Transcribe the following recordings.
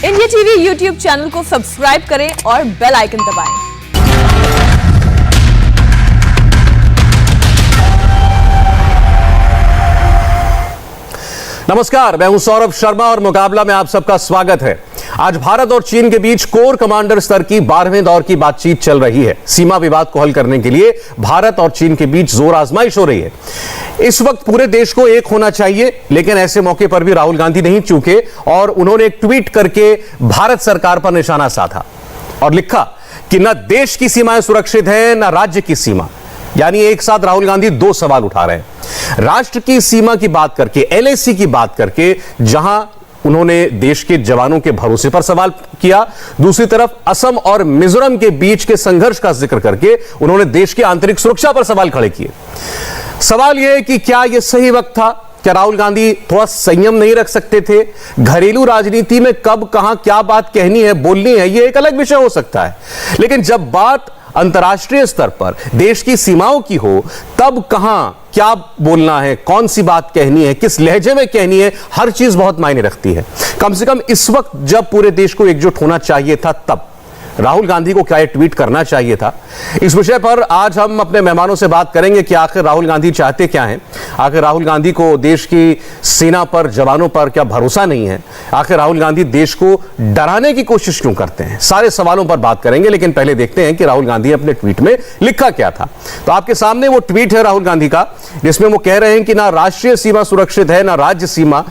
India TV YouTube channel को subscribe करें और बेल आइकन दबाएं। नमस्कार, मैं हूं सौरभ शर्मा और मुकाबला में आप सबका स्वागत है। आज भारत और चीन के बीच कोर कमांडर स्तर की 12वें दौर की बातचीत चल रही है। सीमा विवाद को हल करने के लिए भारत और चीन के बीच जोर आजमाइश हो रही है। इस वक्त पूरे देश को एक होना चाहिए, लेकिन ऐसे मौके पर भी राहुल गांधी नहीं चूके और उन्होंने एक ट्वीट करके भारत सरकार पर निशाना साधा और लिखा कि न देश की सीमाएं सुरक्षित हैं न राज्य की सीमा। यानी एक साथ राहुल गांधी दो सवाल उठा रहे हैं। राष्ट्र की सीमा की बात करके, एलएसी की बात करके, जहां उन्होंने देश के जवानों के भरोसे पर सवाल किया, दूसरी तरफ असम और मिजोरम के बीच के संघर्ष का जिक्र करके उन्होंने देश की आंतरिक सुरक्षा पर सवाल खड़े किए। सवाल यह है कि क्या यह सही वक्त था? क्या राहुल गांधी थोड़ा संयम नहीं रख सकते थे? घरेलू राजनीति में कब कहां क्या बात कहनी है, बोलनी है, यह एक अलग विषय हो सकता है, लेकिन जब बात अंतर्राष्ट्रीय स्तर पर देश की सीमाओं की हो, तब कहां क्या बोलना है, कौन सी बात कहनी है, किस लहजे में कहनी है, हर चीज बहुत मायने रखती है। कम से कम इस वक्त जब पूरे देश को एकजुट होना चाहिए था, तब राहुल गांधी को क्या ये ट्वीट करना चाहिए था? इस विषय पर आज हम अपने मेहमानों से बात करेंगे कि आखिर राहुल गांधी चाहते क्या हैं। आखिर राहुल गांधी को देश की सेना पर, जवानों पर क्या भरोसा नहीं है? आखिर राहुल गांधी देश को डराने की कोशिश क्यों करते हैं? सारे सवालों पर बात करेंगे, लेकिन पहले देखते हैं कि राहुल गांधी अपने ट्वीट में लिखा क्या था। तो आपके सामने वो ट्वीट है राहुल गांधी का, जिसमें वो कह रहे हैं कि ना राष्ट्रीय सीमा सुरक्षित है ना राज्य सीमा।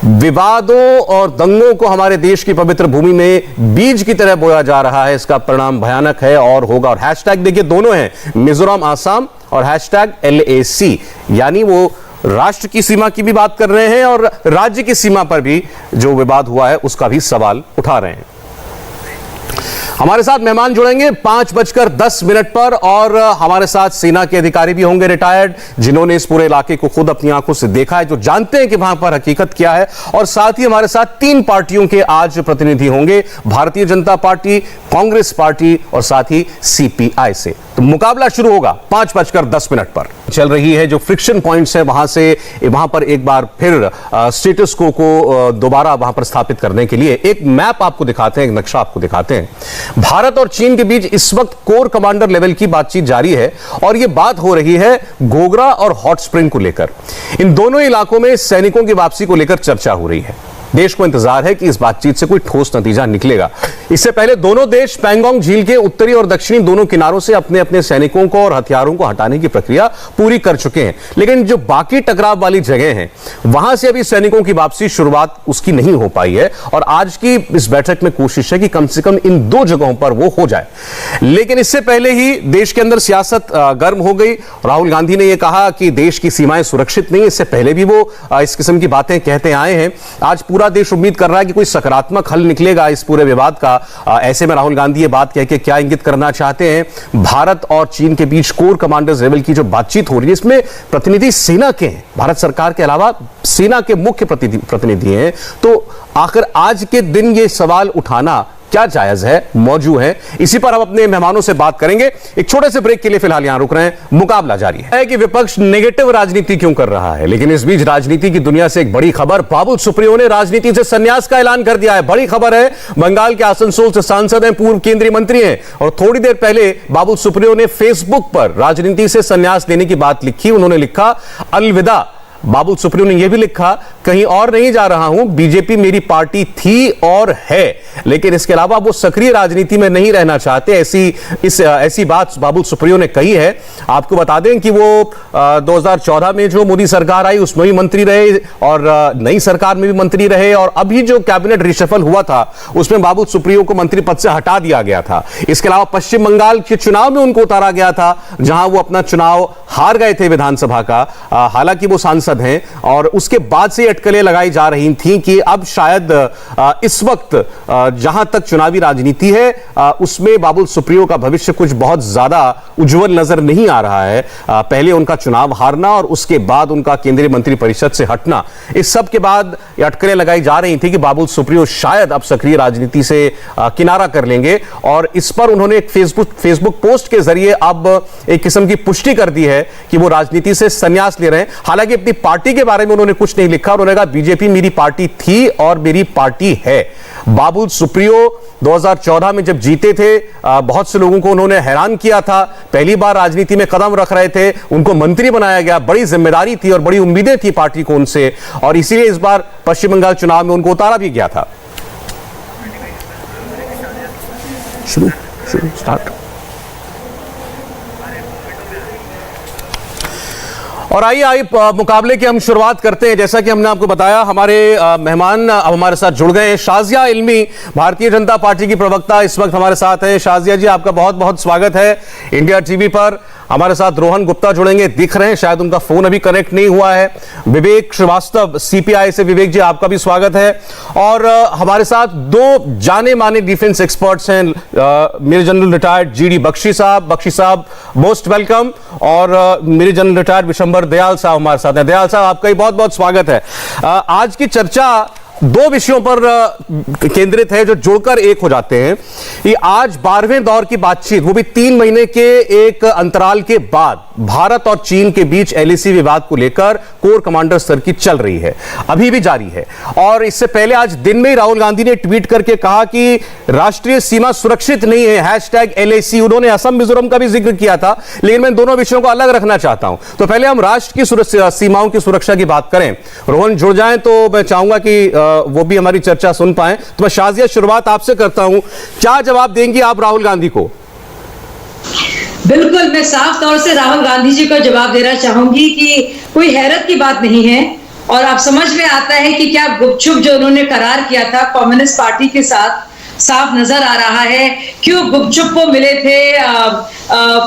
विवादों और दंगों को हमारे देश की पवित्र भूमि में बीज की तरह बोया जा रहा है। इसका परिणाम भयानक है और होगा। और हैशटैग देखिए, दोनों हैं, मिजोरम आसाम और हैशटैग LAC, यानी वो राष्ट्र की सीमा की भी बात कर रहे हैं और राज्य की सीमा पर भी जो विवाद हुआ है उसका भी सवाल उठा रहे हैं। हमारे साथ मेहमान जुड़ेंगे 5:10 पर और हमारे साथ सेना के अधिकारी भी होंगे रिटायर्ड, जिन्होंने इस पूरे इलाके को खुद अपनी आंखों से देखा है, जो जानते हैं कि वहां पर हकीकत क्या है। और साथ ही हमारे साथ 3 पार्टियों के आज प्रतिनिधि होंगे, भारतीय जनता पार्टी, कांग्रेस पार्टी और साथ ही CPI से। तो मुकाबला शुरू होगा 5:10 पर। चल रही है जो फ्रिक्शन पॉइंट्स है, वहां पर एक बार फिर स्टेटस को दोबारा वहां पर स्थापित करने के लिए एक मैप आपको दिखाते हैं, एक नक्शा आपको दिखाते हैं। भारत और चीन के बीच इस वक्त कोर कमांडर लेवल की बातचीत जारी है और यह बात हो रही है गोगरा और हॉट स्प्रिंग को लेकर। इन दोनों इलाकों में सैनिकों की वापसी को लेकर चर्चा हो रही है। देश को इंतजार है कि इस बातचीत से कोई ठोस नतीजा निकलेगा। इससे पहले दोनों देश पैंगोंग झील के उत्तरी और दक्षिणी दोनों किनारों से अपने अपने सैनिकों को और हथियारों को हटाने की प्रक्रिया पूरी कर चुके हैं, लेकिन जो बाकी टकराव वाली जगह हैं, वहां से अभी सैनिकों की वापसी शुरुआत उसकी नहीं हो पाई है। और आज की इस बैठक में कोशिश है कि कम से कम इन 2 जगहों पर वो हो जाए। लेकिन इससे पहले ही देश के अंदर सियासत गर्म हो गई। राहुल गांधी ने यह कहा कि देश की सीमाएं सुरक्षित नहीं। इससे पहले भी वो इस किस्म की बातें कहते आए हैं। आज पूरा देश उम्मीद कर रहा है कि कोई सकारात्मक हल निकलेगा इस पूरे विवाद का। ऐसे में राहुल गांधी ये बात कह के क्या इंगित करना चाहते हैं? भारत और चीन के बीच कोर कमांडर्स लेवल की जो बातचीत हो रही है, इसमें प्रतिनिधि सेना के हैं, भारत सरकार के अलावा सेना के मुख्य प्रतिनिधि हैं। तो आखिर आज के दिन ये सवाल उठाना क्या जायज है, मौजूद है? इसी पर हम अपने मेहमानों से बात करेंगे। एक छोटे से ब्रेक के लिए फिलहाल यहां रुक रहे हैं, मुकाबला जारी है कि विपक्ष नेगेटिव राजनीति क्यों कर रहा है। लेकिन इस बीच राजनीति की दुनिया से एक बड़ी खबर, बाबुल सुप्रियो ने राजनीति से संन्यास का ऐलान कर दिया है। बड़ी खबर है, बंगाल के आसनसोल से सांसद हैं, पूर्व केंद्रीय मंत्री हैं और थोड़ी देर पहले बाबुल सुप्रियो ने फेसबुक पर राजनीति से संन्यास लेने की बात लिखी। उन्होंने लिखा, अलविदा। बाबुल सुप्रियो ने यह भी लिखा, कहीं और नहीं जा रहा हूं, बीजेपी मेरी पार्टी थी और है, लेकिन इसके अलावा वो सक्रिय राजनीति में नहीं रहना चाहते। ऐसी बात बाबुल सुप्रियो ने कही है। आपको बता दें कि वो 2014 में जो मोदी सरकार आई उसमें भी मंत्री रहे और नई सरकार में भी मंत्री रहे, और अभी जो कैबिनेट रिशफल हुआ था उसमें बाबुल सुप्रियो को मंत्री पद से हटा दिया गया था। इसके अलावा पश्चिम बंगाल के चुनाव में उनको उतारा गया था, जहां वो अपना चुनाव हार गए थे विधानसभा का। हालांकि वो सांसद हैं और उसके बाद से अटकलें लगाई जा रही थी कि अब शायद इस वक्त जहां तक चुनावी राजनीति है उसमें बाबुल सुप्रियो का भविष्य कुछ बहुत ज्यादा उज्जवल नजर नहीं आ रहा है। पहले उनका चुनाव हारना और उसके बाद उनका केंद्रीय मंत्री परिषद से हटना, इस सब के बाद अटकलें लगाई जा रही थी कि बाबुल सुप्रियो शायद अब सक्रिय राजनीति से किनारा कर लेंगे। और इस पर उन्होंने एक फेसबुक पोस्ट के जरिए अब एक किस्म की पुष्टि कर दी है कि वो राजनीति से संन्यास ले रहे हैं। हालांकि अपनी पार्टी के बारे में उन्होंने कुछ नहीं लिखा। उन्होंने कहा बीजेपी मेरी पार्टी थी और मेरी पार्टी है। बाबुल सुप्रियो 2014 में जब जीते थे, बहुत से लोगों को उन्होंने हैरान किया था। पहली बार राजनीति में कदम रख रहे थे, उनको मंत्री बनाया गया, बड़ी जिम्मेदारी थी और बड़ी उम्मीदें थी पार्टी को उनसे, और इसीलिए इस बार पश्चिम बंगाल चुनाव में उनको उतारा भी गया था। शुरू स्टार्ट। और आइए मुकाबले की हम शुरुआत करते हैं। जैसा कि हमने आपको बताया, हमारे मेहमान अब हमारे साथ जुड़ गए हैं। शाजिया इल्मी, भारतीय जनता पार्टी की प्रवक्ता, इस वक्त हमारे साथ हैं। शाजिया जी, आपका बहुत बहुत स्वागत है इंडिया टीवी पर। हमारे साथ रोहन गुप्ता जुड़ेंगे, दिख रहे हैं, शायद उनका फोन अभी कनेक्ट नहीं हुआ है। विवेक श्रीवास्तव सीपीआई से, विवेक जी आपका भी स्वागत है। और हमारे साथ दो जाने माने डिफेंस एक्सपर्ट्स हैं, major general retired GD Bakshi साहब मोस्ट वेलकम, और major general retired Vishambar Dayal साहब हमारे साथ हैं। दयाल साहब, आपका भी बहुत बहुत स्वागत है। आज की चर्चा दो विषयों पर केंद्रित है जो जुड़कर एक हो जाते हैं। ये आज 12वें दौर की बातचीत, वो भी 3 महीने के एक अंतराल के बाद भारत और चीन के बीच एलएसी विवाद को लेकर कोर कमांडर स्तर की चल रही है, अभी भी जारी है। और इससे पहले आज दिन में ही राहुल गांधी ने ट्वीट करके कहा कि राष्ट्रीय सीमा सुरक्षित नहीं है, #LAC। उन्होंने असम मिजोरम का भी जिक्र किया था, लेकिन मैं दोनों विषयों को अलग रखना चाहता हूं। तो पहले हम राष्ट्र की सीमाओं की सुरक्षा की बात करें। रोहन जुड़ जाएं तो मैं चाहूंगा कि वो भी हमारी चर्चा सुन पाए। तो मैं शाजिया शुरुआत आपसे करता हूं, क्या जवाब देंगी आप राहुल गांधी को? बिल्कुल, मैं साफ तौर से राहुल गांधी जी को जवाब देना चाहूंगी कि कोई हैरत की बात नहीं है, और आप समझ में आता है कि क्या गुपचुप जो उन्होंने करार किया था कम्युनिस्ट पार्टी के साथ साफ नजर आ रहा है। क्यों गुपचुप वो मिले थे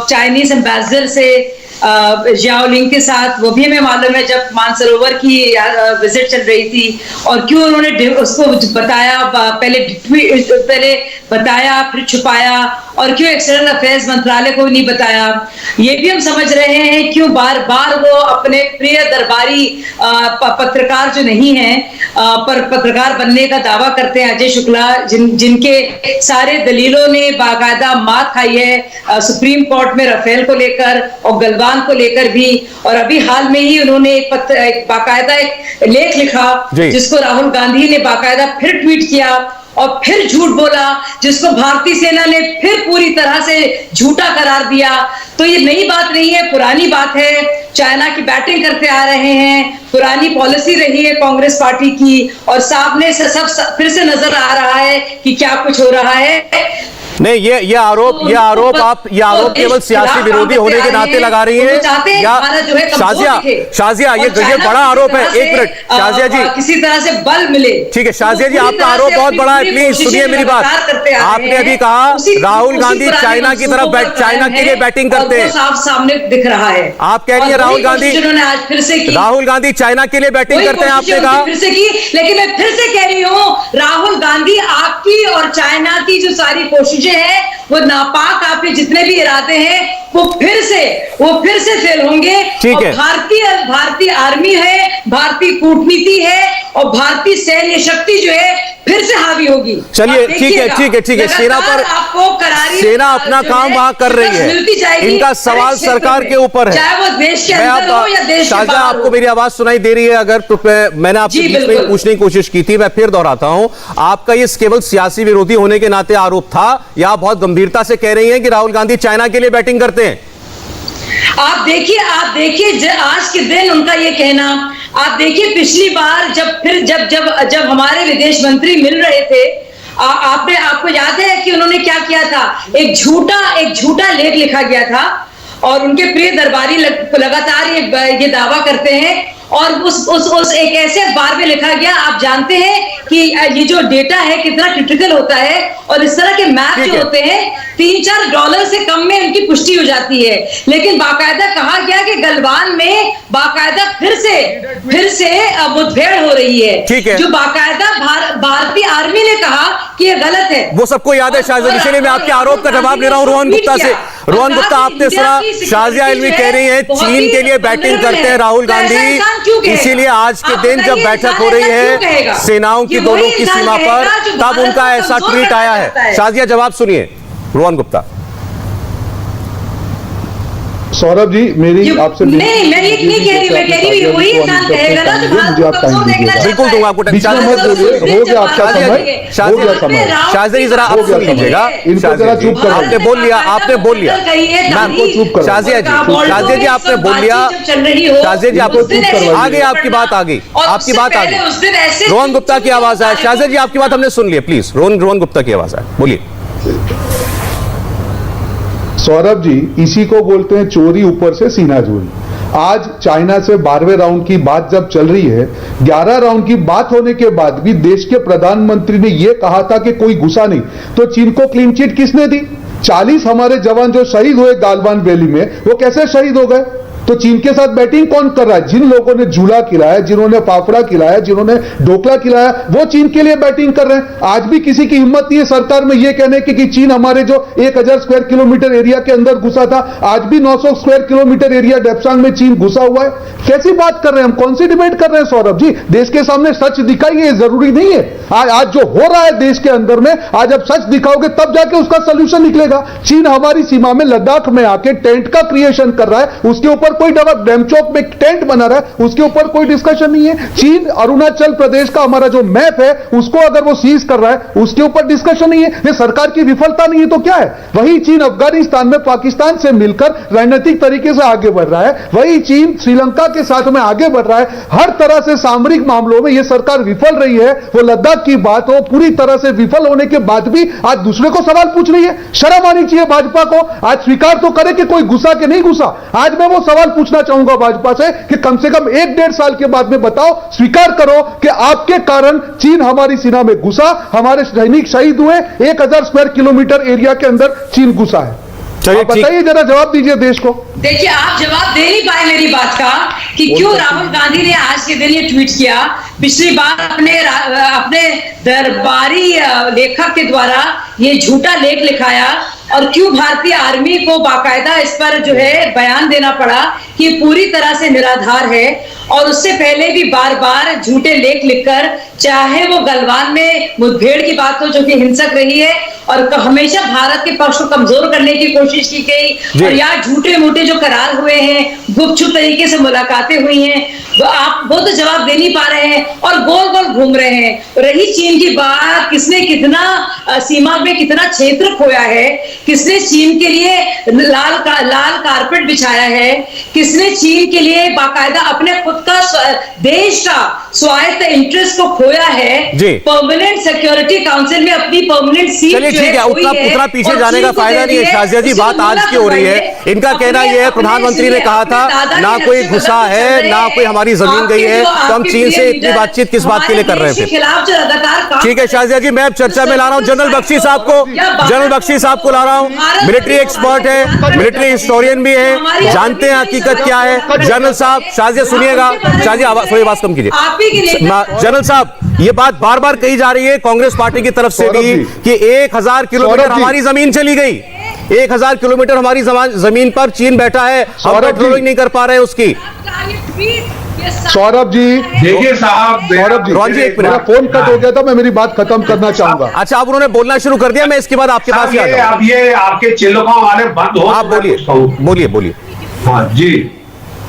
चाइनीज एम्बेसडर से, जियाओलिंग के साथ, वो भी हमें मालूम है जब मानसरोवर की विजिट चल रही थी। और क्यों उन्होंने उसको बताया, पहले बताया फिर छुपाया, और क्यों एक्सटर्नल अफेयर्स मंत्रालय को नहीं बताया, ये भी हम समझ रहे हैं। क्यों बार बार वो अपने प्रिय दरबारी पत्रकार जो नहीं है पर पत्रकार बनने का दावा करते हैं, अजय शुक्ला, जिनके सारे दलीलों ने बाकायदा मात खाई है सुप्रीम कोर्ट में, राफेल को लेकर और गलवान को लेकर भी। और अभी हाल में ही उन्होंने एक बाकायदा एक लेख लिखा जिसको राहुल गांधी ने बाकायदा फिर ट्वीट किया और फिर झूठ बोला, जिसको भारतीय सेना ने फिर पूरी तरह से झूठा करार दिया। तो ये नई बात नहीं है, पुरानी बात है। चाइना की बैटिंग करते आ रहे हैं, पुरानी पॉलिसी रही है कांग्रेस पार्टी की, और सामने से सब फिर से नजर आ रहा है कि क्या कुछ हो रहा है। नहीं, ये आरोप केवल सियासी विरोधी होने के नाते लगा रही है या शाजिया ये बड़ा आरोप है। एक मिनट शाजिया जी, किसी तरह से बल मिले। ठीक है शाजिया जी, आपका आरोप बहुत बड़ा है, प्लीज सुनिए मेरी बात। आपने अभी कहा राहुल गांधी चाइना की तरफ, चाइना के लिए बैटिंग करते हैं, साफ सामने दिख रहा है। आप कह रही है राहुल गांधी चाइना के लिए बैटिंग करते हैं, आपने कहा फिर से की। लेकिन मैं फिर से कह रही हूँ, राहुल गांधी आपकी और चाइना की जो सारी कोशिशें है, वो नापाक, आपके जितने भी इरादे हैं वो फिर से फेल होंगे। ठीक है, भारतीय आर्मी है, भारतीय कूटनीति है और भारतीय सैन्य शक्ति जो है फिर से हावी होगी। चलिए ठीक है। सेना अपना काम वहां कर रही है, इनका सवाल सरकार के ऊपर है, चाहे वो देश के अंदर हो या देश के बाहर हो। आपको मेरी आवाज सुनाई दे रही है अगर, तो मैंने आपसे बीच में पूछने की कोशिश की थी, मैं फिर दोहराता हूं, आपका ये केवल सियासी विरोधी होने के नाते आरोप था या आप बहुत गंभीरता से कह रही हैं कि राहुल गांधी चाइना के लिए बैटिंग करते हैं? आप देखिए आज के दिन उनका ये कहना, आप देखिए पिछली बार जब हमारे विदेश मंत्री मिल रहे थे, आपको याद है कि उन्होंने क्या किया था? एक झूठा लेख लिखा गया था और उनके प्रिय दरबारी लगातार ये दावा करते हैं, और उस एक ऐसे अखबार में लिखा गया, आप जानते हैं कि ये जो डेटा है कितना क्रिटिकल होता है, और इस तरह के मैप जो होते हैं $3-4 से कम में उनकी पुष्टि हो जाती है। लेकिन बाकायदा कहा गया कि गलवान में बाकायदा फिर से मुठभेड़ हो रही है, जो बाकायदा भारतीय आर्मी ने कहा कि ये गलत है। वो सबको याद है शाजिया, इसलिए मैं आपके आरोप का जवाब ले रहा हूं रोहन गुप्ता से। रोहन गुप्ता, आपने सुना शाजिया इल्मी कह रही है चीन के लिए बैटिंग करते हैं राहुल गांधी, इसीलिए आज के दिन जब बैठक हो रही है सेनाओं की दोनों की सीमा पर, तब उनका ऐसा ट्वीट आया है। शाजिया जवाब सुनिए रोहन गुप्ता। सौरभ जी मेरी आपसे नहीं, मैं ये नहीं कह रही, मैं कह रही हूँ वही इंसान कहेगा ना जो भारत को कमजोर देखना चाहता है। बिल्कुल दूंगा आपको बीच में मत बोलिए, हो गया आपका समय, हो गया समय। शाहजी जरा आप सुन लीजिएगा, इनको जरा चुप कर आपने बोल लिया, आपने बोल लिया, इनको चुप करो। शाहजिया जी आपने बोल लिया, शाहजी जी आप आ गई, आपकी बात आ गई, आपकी बात आ गई। रोहन गुप्ता की आवाज है, शाहजी जी आपकी बात हमने सुन ली, प्लीज रोहन गुप्ता की आवाज है, बोलिए। सौरभ जी, इसी को बोलते हैं चोरी ऊपर से सीना चोरी। आज चाइना से 12वें राउंड की बात जब चल रही है, 11 राउंड की बात होने के बाद भी देश के प्रधानमंत्री ने यह कहा था कि कोई घुसा नहीं, तो चीन को क्लीन चिट किसने दी? 40 हमारे जवान जो शहीद हुए गालवान वैली में, वो कैसे शहीद हो गए? तो चीन के साथ बैटिंग कौन कर रहा है? जिन लोगों ने झूला खिलाया, जिन्होंने फाफड़ा खिलाया, जिन्होंने ढोकला खिलाया, वो चीन के लिए बैटिंग कर रहे हैं। आज भी किसी की हिम्मत नहीं है सरकार में यह कहने की कि चीन हमारे जो 1000 स्क्वायर किलोमीटर एरिया के अंदर घुसा था, आज भी 900 स्क्वायर किलोमीटर एरिया डेप्सांग में चीन घुसा हुआ है। कैसी बात कर रहे हैं हम? कौन सी डिबेट कर रहे हैं सौरभ जी? देश के सामने सच दिखाइए, जरूरी नहीं है आज जो हो रहा है देश के अंदर में, आज जब सच दिखाओगे तब जाके उसका सोल्यूशन निकलेगा। चीन हमारी सीमा में लद्दाख में आके टेंट का क्रिएशन कर रहा है, उसके ऊपर कोई डैमचौक में टेंट बना रहा है, उसके ऊपर कोई डिस्कशन नहीं है। चीन अरुणाचल प्रदेश का हमारा जो मैप है उसको अगर वो सीज कर रहा है, उसके ऊपर डिस्कशन नहीं है। ये सरकार की विफलता नहीं है तो क्या है? वही चीन अफगानिस्तान में पाकिस्तान से मिलकर रणनीतिक तरीके से आगे बढ़ रहा है, वही चीन श्रीलंका के साथ में आगे बढ़ रहा है। हर तरह से सामरिक मामलों में यह सरकार विफल रही है। वो लद्दाख की बात हो, पूरी तरह से विफल होने के बाद भी आज दूसरे को सवाल पूछ रही है। शर्म आनी चाहिए भाजपा को। आज स्वीकार तो करे कि कोई घुसा कि नहीं घुसा। आज मैं वो सवाल पूछना चाहूंगा भाजपा से कि कम से कम 1-1.5 साल के बाद में बताओ, स्वीकार करो कि आपके कारण चीन हमारी सीमा में घुसा, हमारे सैनिक शहीद हुए, 1000 स्क्वायर किलोमीटर एरिया के अंदर चीन घुसा है। चलिए बताइए, जरा जवाब दीजिए देश को। देखिए, आप जवाब दे नहीं पाए मेरी बात का कि क्यों राहुल गांधी ने आज के दिन ये ट्वीट किया। पिछली बार अपने दरबारी लेखक के द्वारा ये झूठा लेख लिखाया, और क्यों भारतीय आर्मी को बाकायदा इस पर जो है बयान देना पड़ा कि पूरी तरह से निराधार है। और उससे पहले भी बार बार झूठे लेख लिखकर, चाहे वो गलवान में मुठभेड़ की बात हो जो कि हिंसक रही है, और हमेशा भारत के पक्ष को कमजोर करने की कोशिश की गई, और यहाँ झूठे मूठे जो करार हुए हैं, गुपचुप तरीके से मुलाकातें हुई हैं, आप वो तो जवाब दे नहीं पा रहे हैं और गोल गोल घूम रहे हैं। रही चीन की बात, किसने कितना सीमा में कितना क्षेत्र खोया है, किसने चीन के लिए लाल कारपेट बिछाया है, किसने चीन के लिए बाकायदा अपने खुद का देश का स्वायत्त इंटरेस्ट को खोया है, परमानेंट सिक्योरिटी काउंसिल में अपनी परमानेंट सीट। चलिए ठीक है, उतना पीछे जाने का फायदा नहीं है। शाजिया जी, बात आज की हो रही है। इनका कहना यह है प्रधानमंत्री ने कहा था ना कोई घुसा है, ना कोई हमारी जमीन गई है, तो हम चीन से इतनी बातचीत किस बात के लिए कर रहे थे? ठीक है शाजिया जी, मैं अब चर्चा में ला रहा हूं जनरल बख्शी साहब को ला रहा हूं। मिलिट्री एक्सपर्ट है, मिलिट्री हिस्टोरियन भी है, जानते हैं हकीकत क्या है। जनरल साहब, शाजिया सुनिएगा, शाजिया थोड़ी आवाज कम कीजिए। जनरल साहब, ये बात बार बार कही जा रही है कांग्रेस पार्टी की तरफ से भी कि 1000 किलोमीटर हमारी जमीन चली गई, 1000 किलोमीटर हमारी जमीन पर चीन बैठा है, हम पेट्रोलिंग नहीं कर पा रहे हैं उसकी। सौरभ जी देखिए साहब, सौरभ जी एक मिनट, फोन कट हो गया था, मैं मेरी बात खत्म करना चाहूंगा। अच्छा, अब उन्होंने बोलना शुरू कर दिया, मैं इसके बाद आपके पास अब ये आपके चिल्लकों वाले बंद हो। आप बोलिए। हाँ जी,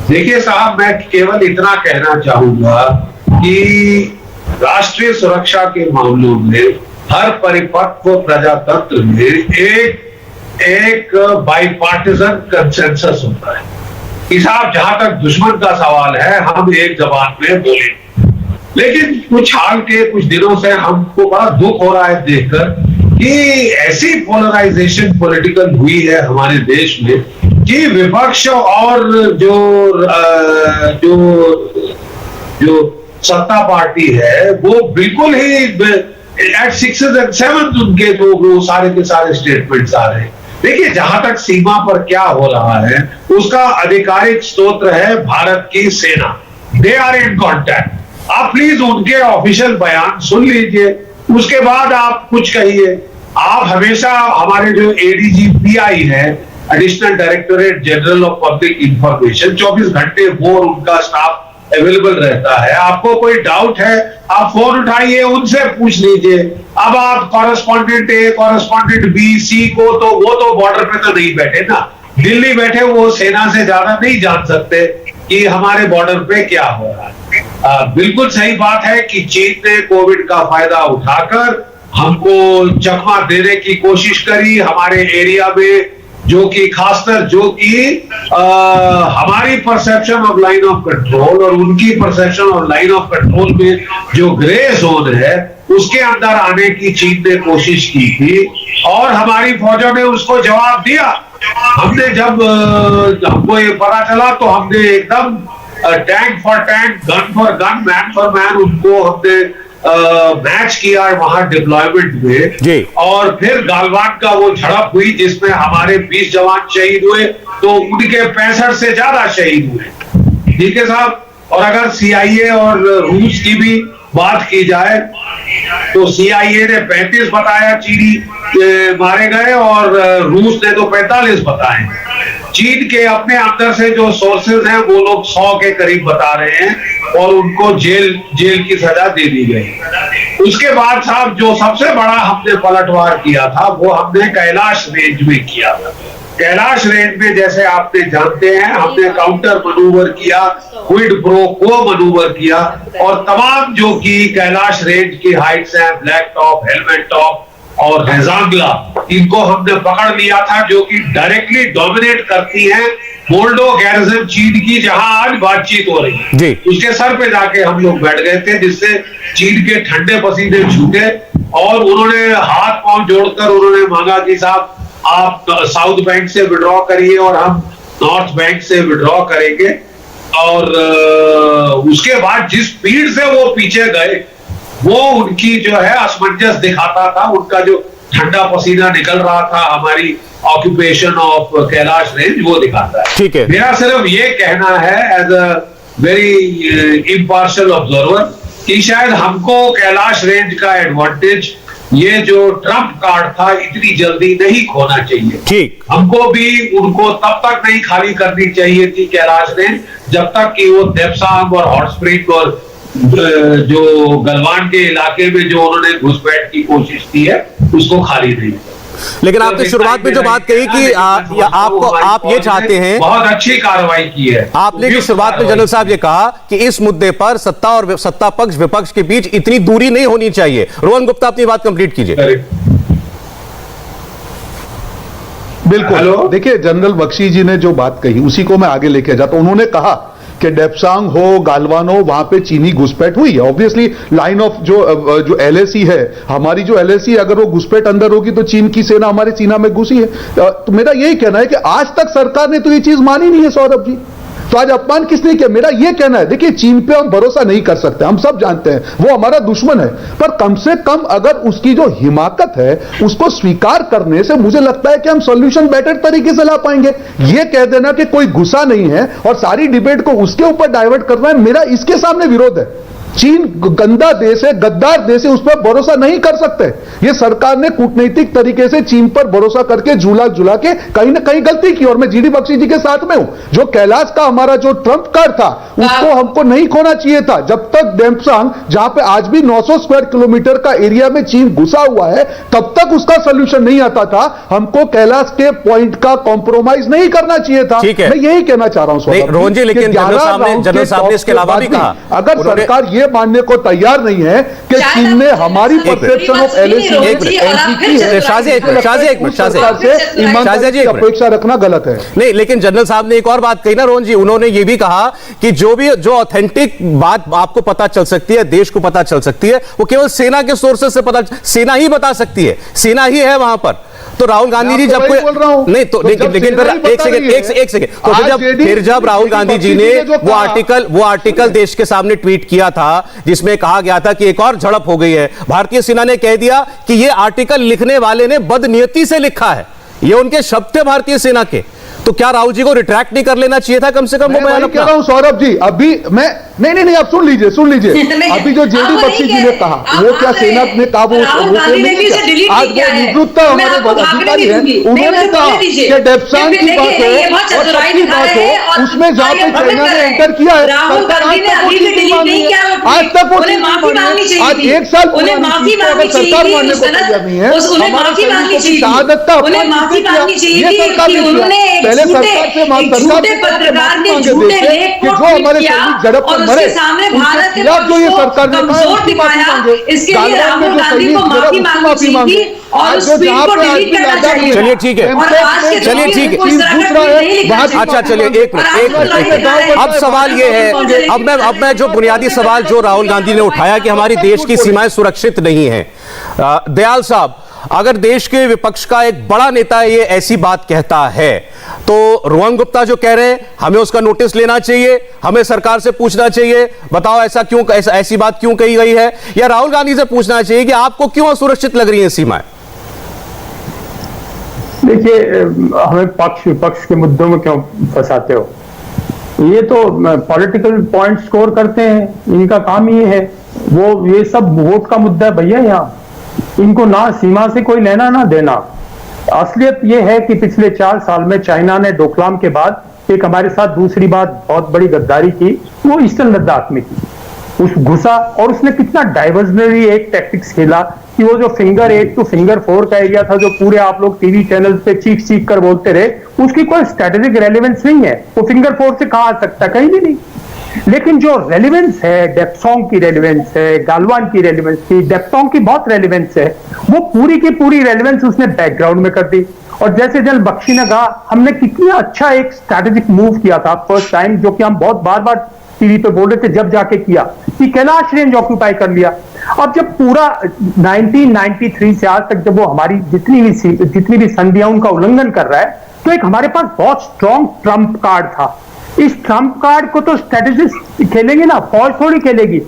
देखिए साहब, मैं केवल इतना कहना चाहूंगा कि राष्ट्रीय सुरक्षा के मामलों में हर परिपक्व प्रजातंत्र में एक बाइपार्टिजन कंसेंसस होता है कि साहब जहां तक दुश्मन का सवाल है हम एक जबान में बोले। लेकिन कुछ दिनों से हमको बड़ा दुख हो रहा है देखकर कि ऐसी पोलराइजेशन पॉलिटिकल हुई है हमारे देश में कि विपक्ष और जो सत्ता पार्टी है वो बिल्कुल ही एट 6 and 7 उनके जो सारे के सारे स्टेटमेंट्स आ रहे हैं। देखिए, जहां तक सीमा पर क्या हो रहा है उसका आधिकारिक स्रोत है भारत की सेना। They are in contact. आप प्लीज उनके ऑफिशियल बयान सुन लीजिए, उसके बाद आप कुछ कहिए। आप हमेशा हमारे जो एडीजी पीआई है, additional directorate general of public information, 24 घंटे वो उनका स्टाफ अवेलेबल रहता है। आपको कोई डाउट है आप फोन उठाइए, उनसे पूछ लीजिए। अब आप कॉरेस्पॉन्डेंट ए, कॉरेस्पॉन्डेंट बी, सी को तो वो तो बॉर्डर पे तो नहीं बैठे ना, दिल्ली बैठे वो सेना से ज्यादा नहीं जान सकते कि हमारे बॉर्डर पे क्या हो रहा है। बिल्कुल सही बात है कि चीन ने कोविड का फायदा उठाकर हमको चकमा देने की कोशिश करी हमारे एरिया में, जो कि खासकर जो कि हमारी perception of line of control और उनकी perception of line of control में जो ग्रे जोन है उसके अंदर आने की चीन ने कोशिश की थी और हमारी फौजों ने उसको जवाब दिया। हमने जब हमको ये पता चला तो हमने एकदम tank for tank, gun for gun, man for man उनको हमने मैच किया वहां डिप्लॉयमेंट में। और फिर गालवान का वो झड़प हुई जिसमें हमारे 20 जवान शहीद हुए तो उनके 65 से ज्यादा शहीद हुए। ठीक है साहब। और अगर CIA और रूस की भी बात की जाए तो CIA ने 35 बताया चीनी मारे गए और रूस ने तो 45 बताए। चीन के अपने अंदर से जो सोर्सेज हैं वो लोग 100 के करीब बता रहे हैं और उनको जेल की सजा दे दी गई। उसके बाद साहब जो सबसे बड़ा हमने पलटवार किया था वो हमने कैलाश रेंज में किया था। कैलाश रेंज में जैसे आपने जानते हैं हमने काउंटर मनूवर किया, क्विड प्रो को मनूवर किया और तमाम जो कि कैलाश रेंज की हाइट्स हैं, ब्लैक टॉप, हेलमेट टॉप और हेजांगला, इनको हमने पकड़ लिया था जो कि डायरेक्टली डोमिनेट करती हैं मोल्डो गैरिजन चीन की, जहां आज बातचीत हो रही है। उसके सर पे जाके हम लोग बैठ गए थे जिससे चीन के ठंडे पसीने छूटे और उन्होंने हाथ पांव जोड़कर उन्होंने मांगा कि साहब आप साउथ बैंक से विड्रॉ करिए और हम नॉर्थ बैंक से विड्रॉ करेंगे। और उसके बाद जिस स्पीड से वो पीछे गए वो उनकी जो है असमंजस दिखाता था, उनका जो ठंडा पसीना निकल रहा था हमारी ऑक्यूपेशन ऑफ कैलाश रेंज वो दिखाता है। ठीक है, मेरा सिर्फ ये कहना है as a very impartial observer कि शायद हमको कैलाश रेंज का एडवांटेज ये जो ट्रम्प कार्ड था इतनी जल्दी नहीं खोना चाहिए। ठीक, हमको भी उनको तब तक नहीं खाली करनी चाहिए थी कैलाश रेंज जब तक कि वो देपसांग और हॉट स्प्रिंग और जो गलवान के इलाके में जो उन्होंने घुसपैठ की कोशिश की है उसको खाली नहीं। लेकिन आपने शुरुआत में जो बात कही कि आप ये चाहते हैं, बहुत अच्छी कार्रवाई की है आपने की शुरुआत में जनरल साहब ये कहा कि इस मुद्दे पर सत्ता और सत्ता पक्ष विपक्ष के बीच इतनी दूरी नहीं होनी चाहिए। रोहन गुप्ता अपनी बात कंप्लीट कीजिए। बिल्कुल, देखिए जनरल बख्शी जी ने जो बात कही उसी को मैं आगे लेके जाता हूं। उन्होंने कहा कि डेपसांग हो, गालवान हो, वहां पे चीनी घुसपैठ हुई है। ऑब्वियसली लाइन ऑफ जो LAC है, हमारी जो LAC अगर वो घुसपैठ अंदर होगी तो चीन की सेना हमारे सीना में घुसी है। तो मेरा यही कहना है कि आज तक सरकार ने तो ये चीज मानी नहीं है सौरभ जी, तो आज अपमान किसने किया? मेरा यह कहना है, देखिए चीन पे हम भरोसा नहीं कर सकते, हम सब जानते हैं वो हमारा दुश्मन है, पर कम से कम अगर उसकी जो हिमाकत है उसको स्वीकार करने से मुझे लगता है कि हम सॉल्यूशन बेटर तरीके से ला पाएंगे। यह कह देना कि कोई गुस्सा नहीं है और सारी डिबेट को उसके ऊपर डाइवर्ट करना है, मेरा इसके सामने विरोध है। चीन गंदा देश है, गद्दार देश है, उस पर भरोसा नहीं कर सकते। ये सरकार ने कूटनीतिक तरीके से चीन पर भरोसा करके झूला के कहीं ना कहीं गलती की और मैं GD बख्शी जी के साथ में हूं। जो कैलाश का हमारा जो ट्रम्प कार्ड था उसको हमको नहीं खोना चाहिए था। जब तक डेपसांग, जहां पे आज भी 900 स्क्वायर किलोमीटर का एरिया में चीन घुसा हुआ है, तब तक उसका सोल्यूशन नहीं आता था। हमको कैलाश के पॉइंट का कॉम्प्रोमाइज नहीं करना चाहिए था। मैं यही कहना चाह रहा हूं रोहन जी, लेकिन जनरल साहब ने इसके अलावा भी कहा, अगर सरकार ये मानने को तैयार नहीं है कि चीन ने हमारी परसेप्शन ऑफ LAC अपेक्षा रखना गलत है। नहीं, लेकिन जनरल साहब ने एक और बात कही ना रोहन जी, उन्होंने ये भी कहा कि जो ऑथेंटिक बात आपको पता चल सकती है, देश को पता चल सकती है, वो केवल सेना के सोर्सेस से सेना ही बता सकती है, सेना ही है वहां पर। तो राहुल गांधी जी जब नहीं तो लेकिन एक सेकंड तो फिर जब राहुल गांधी जी ने वो आर्टिकल देश के सामने ट्वीट किया था जिसमें कहा गया था कि एक और झड़प हो गई है, भारतीय सेना ने कह दिया कि ये आर्टिकल लिखने वाले ने बदनीयती से लिखा है, ये उनके शब्द थे भारतीय सेना के। तो क्या राहुल जी को रिट्रैक्ट नहीं कर लेना चाहिए था कम से कम? मैं कह रहा हूं सौरभ जी, अभी मैं नहीं आप सुन लीजिए अभी जो JD बख्शी जी ने कहा वो क्या सेना ने कहा, वो आज वो निवृत्त हमारे अधिकारी हैं, उन्होंने कहा कि डेपसांग की बात हो और सबकी बात हो उसमें जहां पे चाइना ने एंटर किया है, आज तक वो आज 1 साल सरकार मानने को तैयार नहीं है। शहादत का पहले सरकार से झूठे पत्रकार के झूठे लेख को ट्वीट किया और उसके सामने भारत के कमजोर दिखाया, इसके लिए राहुल गांधी को माफी मांगनी चाहिए और उस ट्वीट को डिलीट करना चाहिए। चलिए ठीक है, और आज के चलिए ठीक है, अच्छा चलिए एक मिनट। अब सवाल ये है, अब मैं जो बुनियादी सवाल जो राहुल गांधी ने उठाया कि हमारी देश की सीमाएं सुरक्षित नहीं है, दयाल साहब, अगर देश के विपक्ष का एक बड़ा नेता ये ऐसी बात कहता है तो रोहन गुप्ता जो कह रहे हैं हमें उसका नोटिस लेना चाहिए, हमें सरकार से पूछना चाहिए, बताओ ऐसा क्यों, ऐसी बात क्यों कही गई है, या राहुल गांधी से पूछना चाहिए कि आपको क्यों असुरक्षित लग रही है सीमाएं? देखिए, हमें पक्ष विपक्ष के मुद्दों में क्यों फंसाते हो? ये तो पॉलिटिकल पॉइंट स्कोर करते हैं, इनका काम ये है। वो ये सब वोट का मुद्दा है भैया, यहाँ इनको ना सीमा से कोई लेना ना देना। असलियत ये है कि पिछले 4 साल में चाइना ने डोकलाम के बाद एक हमारे साथ दूसरी बात बहुत बड़ी गद्दारी की, वो ईस्टर्न लद्दाख में की। उस घुसा और उसने कितना डाइवर्जनरी एक टैक्टिक्स खेला कि वो जो फिंगर 8 टू फिंगर 4 का एरिया था, जो पूरे आप लोग टीवी चैनल पे चीख चीख कर बोलते रहे, उसकी कोई स्ट्रेटेजिक रेलेवेंस नहीं है। वो फिंगर 4 से कहां आ सकता, कहीं भी नहीं। लेकिन जो रेलेवेंस है, डेप्सोंग की रेलेवेंस है, गालवान की रेलेवेंस थी, डेप्सोंग की बहुत रेलेवेंस है, वो पूरी की पूरी रेलेवेंस उसने बैकग्राउंड में कर दी। और जैसे जनरल बख्शी ने कहा, हमने कितना अच्छा एक स्ट्रैटेजिक मूव किया था फर्स्ट टाइम, जो कि हम बहुत बार बार टीवी पे बोल रहे थे जब जाके किया, कि कैलाश रेंज ऑक्यूपाई कर लिया। अब जब पूरा 1993 से आज तक जब वो हमारी जितनी भी संधियां उनका उल्लंघन कर रहा है, तो एक हमारे पास बहुत स्ट्रॉन्ग ट्रम्प कार्ड था। इस ट्रम्प कार्ड को तो स्ट्रेटेजिस्ट खेलेंगे ना, फौज थोड़ी खेलेगी।